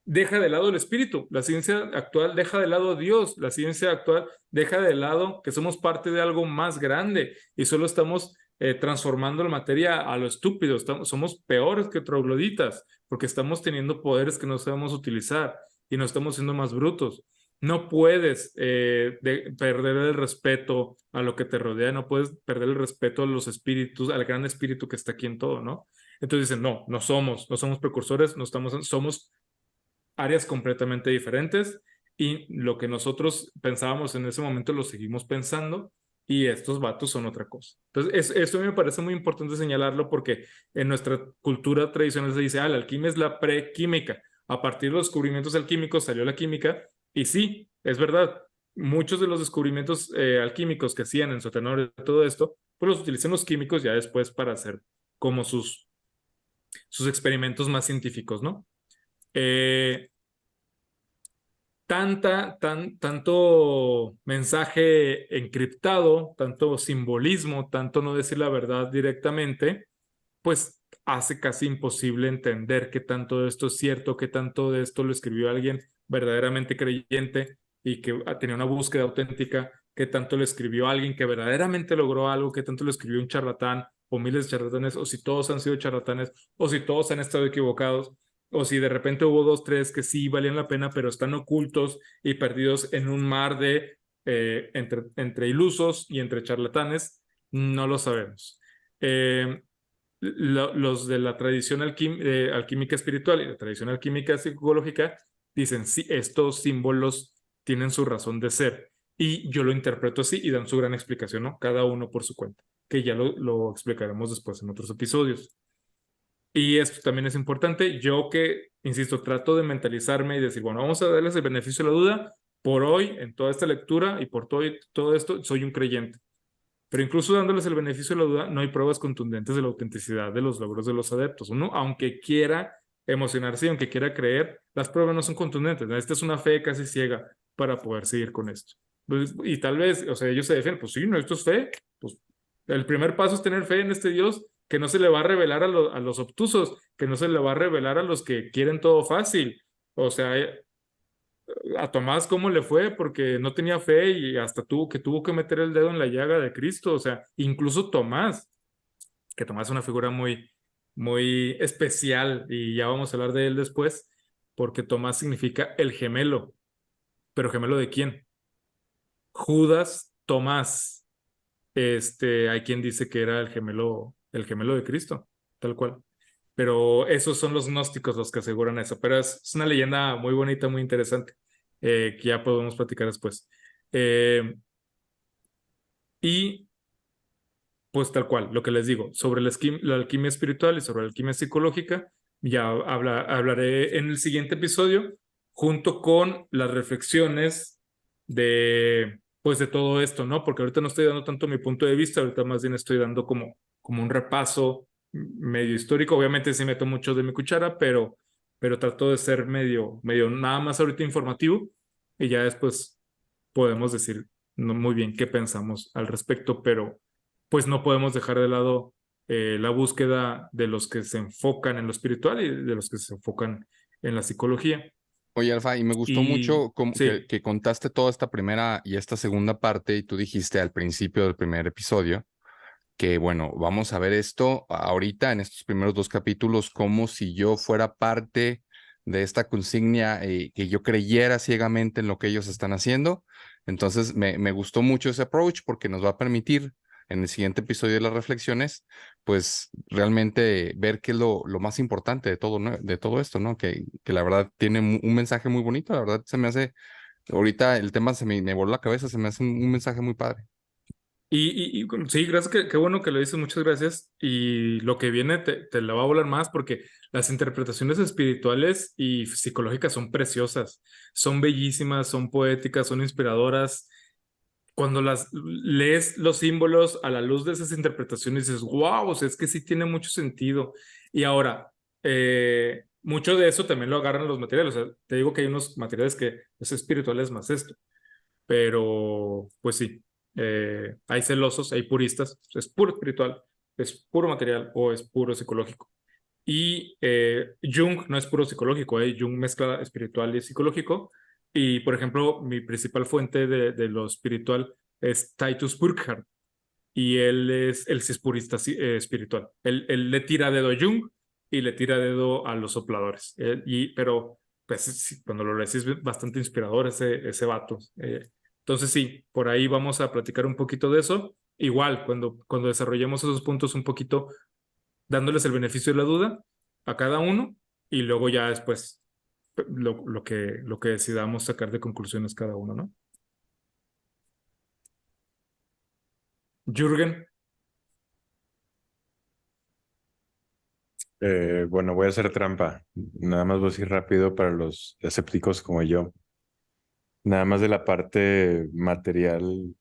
deja de lado el espíritu, la ciencia actual deja de lado a Dios, la ciencia actual deja de lado que somos parte de algo más grande y solo estamos transformando la materia a lo estúpido, somos peores que trogloditas porque estamos teniendo poderes que no sabemos utilizar y nos estamos siendo más brutos. No puedes perder el respeto a lo que te rodea, no puedes perder el respeto a los espíritus, al gran espíritu que está aquí en todo, ¿no? Entonces dicen, no somos precursores, somos áreas completamente diferentes y lo que nosotros pensábamos en ese momento lo seguimos pensando y estos vatos son otra cosa. Entonces, eso me parece muy importante señalarlo porque en nuestra cultura tradicional se dice, la alquimia es la prequímica. A partir de los descubrimientos alquímicos salió la química y sí, es verdad. Muchos de los descubrimientos alquímicos que hacían en Sotenor y todo esto, pues los utilizan los químicos ya después para hacer como sus experimentos más científicos, ¿no? Tanto mensaje encriptado, tanto simbolismo, tanto no decir la verdad directamente, pues hace casi imposible entender qué tanto de esto es cierto, qué tanto de esto lo escribió alguien verdaderamente creyente y que tenía una búsqueda auténtica, qué tanto lo escribió alguien que verdaderamente logró algo, qué tanto lo escribió un charlatán o miles de charlatanes, o si todos han sido charlatanes, o si todos han estado equivocados, o si de repente hubo 2, 3 que sí valían la pena, pero están ocultos y perdidos en un mar de entre ilusos y entre charlatanes, no lo sabemos. Los de la tradición alquímica espiritual y la tradición alquímica psicológica dicen, sí, estos símbolos tienen su razón de ser. Y yo lo interpreto así y dan su gran explicación, ¿no? Cada uno por su cuenta, que ya lo explicaremos después en otros episodios. Y esto también es importante. Yo que, insisto, trato de mentalizarme y decir, bueno, vamos a darles el beneficio de la duda. Por hoy, en toda esta lectura y por todo esto, soy un creyente. Pero incluso dándoles el beneficio de la duda, no hay pruebas contundentes de la autenticidad de los logros de los adeptos. Uno, aunque quiera emocionarse y aunque quiera creer, las pruebas no son contundentes. Esta es una fe casi ciega para poder seguir con esto. Pues, y tal vez, o sea, ellos se defienden, pues sí, no, esto es fe. Pues el primer paso es tener fe en este Dios que no se le va a revelar a los obtusos, que no se le va a revelar a los que quieren todo fácil. O sea, a Tomás cómo le fue porque no tenía fe y hasta tuvo que meter el dedo en la llaga de Cristo. O sea, incluso Tomás, que Tomás es una figura muy, muy especial y ya vamos a hablar de él después, porque Tomás significa el gemelo. ¿Pero gemelo de quién? Judas Tomás. Hay quien dice que era el gemelo de Cristo, tal cual. Pero esos son los gnósticos los que aseguran eso. Pero es una leyenda muy bonita, muy interesante, que ya podemos platicar después. Y pues tal cual, lo que les digo, sobre la alquimia espiritual y sobre la alquimia psicológica, ya hablaré en el siguiente episodio, junto con las reflexiones de todo esto, ¿no? Porque ahorita no estoy dando tanto mi punto de vista, ahorita más bien estoy dando como un repaso medio histórico. Obviamente sí meto mucho de mi cuchara, pero trato de ser medio nada más ahorita informativo y ya después podemos decir muy bien qué pensamos al respecto, pero pues no podemos dejar de lado la búsqueda de los que se enfocan en lo espiritual y de los que se enfocan en la psicología.
Oye, Alfa, y me gustó mucho
sí.
que contaste toda esta primera y esta segunda parte y tú dijiste al principio del primer episodio que, bueno, vamos a ver esto ahorita en estos primeros 2 capítulos como si yo fuera parte de esta consigna, que yo creyera ciegamente en lo que ellos están haciendo. Entonces me gustó mucho ese approach porque nos va a permitir en el siguiente episodio de las reflexiones, pues realmente ver qué es lo más importante de todo, ¿no? De todo esto, ¿no? Que la verdad tiene un mensaje muy bonito, la verdad se me hace, ahorita el tema me voló la cabeza, se me hace un mensaje muy padre.
Sí, gracias, qué bueno que lo dices, muchas gracias. Y lo que viene te la va a volar más porque las interpretaciones espirituales y psicológicas son preciosas, son bellísimas, son poéticas, son inspiradoras. Cuando las lees los símbolos a la luz de esas interpretaciones, dices, wow, o sea, es que sí tiene mucho sentido. Y ahora, mucho de eso también lo agarran los materiales. O sea, te digo que hay unos materiales que es espirituales más esto, pero pues sí, hay celosos, hay puristas, es puro espiritual, es puro material o es puro psicológico. Y Jung no es puro psicológico, Jung mezcla espiritual y psicológico. Y, por ejemplo, mi principal fuente de lo espiritual es Titus Burkhardt. Y él sí es purista espiritual. Él le tira dedo a Jung y le tira dedo a los sopladores. Pero pues, sí, cuando lo lees es bastante inspirador ese vato. Entonces sí, por ahí vamos a platicar un poquito de eso. Igual, cuando desarrollemos esos puntos un poquito, dándoles el beneficio de la duda a cada uno y luego ya después lo que decidamos sacar de conclusiones cada uno, ¿no? Jürgen.
Bueno, voy a hacer trampa. Nada más voy a decir rápido para los escépticos como yo. Nada más de la parte material,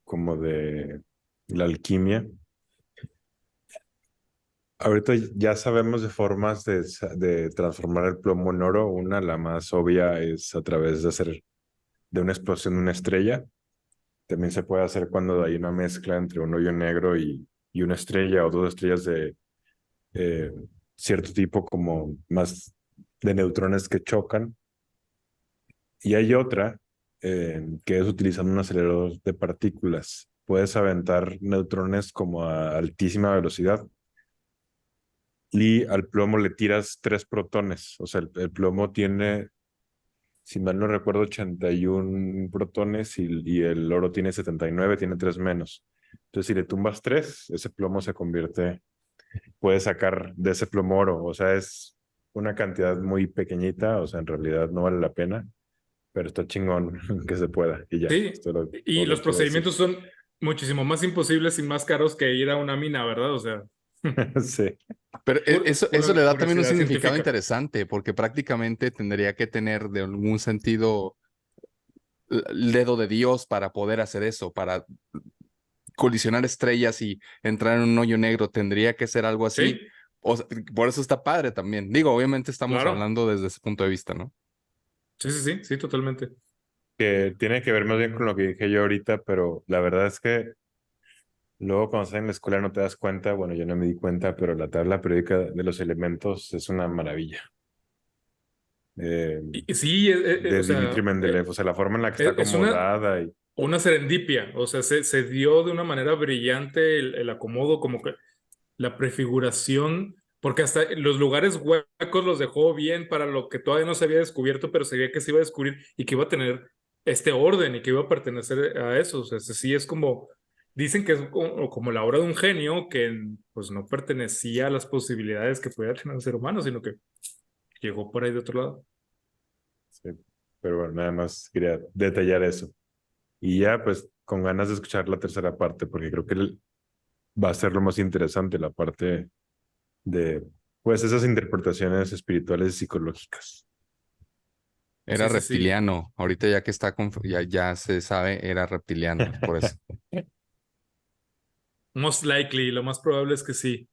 como de la alquimia. Ahorita ya sabemos de formas de transformar el plomo en oro. Una, la más obvia, es a través de hacer de una explosión de una estrella. También se puede hacer cuando hay una mezcla entre un hoyo negro y una estrella o dos estrellas de cierto tipo, como más de neutrones que chocan. Y hay otra que es utilizando un acelerador de partículas. Puedes aventar neutrones como a altísima velocidad y al plomo le tiras 3 protones. O sea, el plomo tiene, si mal no recuerdo, 81 protones y el oro tiene 79, tiene 3 menos. Entonces, si le tumbas 3, ese plomo se convierte, puedes sacar de ese plomo oro. O sea, es una cantidad muy pequeñita, o sea, en realidad no vale la pena, pero está chingón que se pueda. Y ya,
Sí,
esto es
y
todo lo
los
que iba a decir.
procedimientos son muchísimo más imposibles y más caros que ir a una mina, ¿verdad? O sea,
Sí.
Pero eso le da también un
curiosidad
significado
científica.
interesante, porque prácticamente tendría que tener de algún sentido el dedo de Dios para poder hacer eso, para colisionar estrellas y entrar en un hoyo negro, tendría que ser algo así.
Sí,
O sea, por eso está padre también. Digo, obviamente estamos
claro.
hablando desde ese punto de vista, ¿no?
Sí, sí, sí, sí, totalmente.
Que tiene que ver más bien con lo que dije yo ahorita, pero la verdad es que luego cuando estás en la escuela no te das cuenta, bueno, yo no me di cuenta, pero la tabla periódica de los elementos es una maravilla. Eh,
Y sí,
de
o
Dimitri
sea,
Mendeleev, o sea, la forma en la que está
es
acomodada y
una serendipia, o sea, se dio de una manera brillante el acomodo, como que la prefiguración, porque hasta los lugares huecos los dejó bien para lo que todavía no se había descubierto, pero sabía que se iba a descubrir y que iba a tener este orden y que iba a pertenecer a eso. O sea, sí es como, dicen que es como la obra de un genio que pues no pertenecía a las posibilidades que pudiera tener un ser humano, sino que llegó por ahí de otro lado.
sí, pero bueno, nada más quería detallar eso. Y ya, pues, con ganas de escuchar la tercera parte, porque creo que va a ser lo más interesante, la parte de, pues, esas interpretaciones espirituales y psicológicas.
Era
Sí, sí, sí.
reptiliano. Ahorita ya que está, ya se sabe, era reptiliano, es por eso.
Most likely, lo más probable es que sí,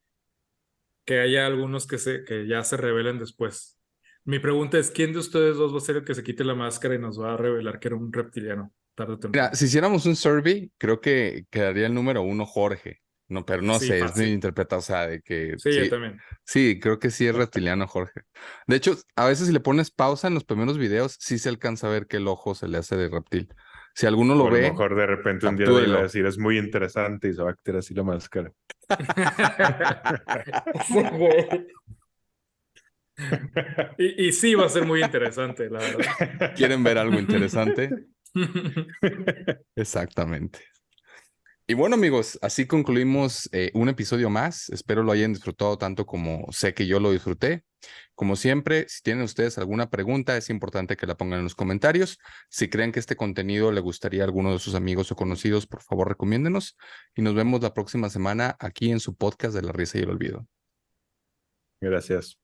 que haya algunos que ya se revelen después. Mi pregunta es, ¿quién de ustedes dos va a ser el que se quite la máscara y nos va a revelar que era un reptiliano tarde o
Mira,
temprano?
si hiciéramos un survey, creo que quedaría el número uno Jorge. No, pero no
Sí,
sé, es mi
fácil.
interpretación, o sea, de que
Sí, yo
sí,
también.
sí, creo que sí es reptiliano Jorge. De hecho, a veces si le pones pausa en los primeros videos, sí se alcanza a ver que el ojo se le hace de reptil. Si alguno
O
lo
a lo
ve,
mejor de repente un día le iba a
captúrelo.
decir, es muy interesante y se va a quitar así la máscara.
Ese güey. Y sí va a ser muy interesante, la verdad.
¿Quieren ver algo interesante? Exactamente. Y bueno, amigos, así concluimos un episodio más. Espero lo hayan disfrutado tanto como sé que yo lo disfruté. Como siempre, si tienen ustedes alguna pregunta, es importante que la pongan en los comentarios. Si creen que este contenido le gustaría a alguno de sus amigos o conocidos, por favor, recomiéndenos. Y nos vemos la próxima semana aquí en su podcast de La Risa y el Olvido.
Gracias.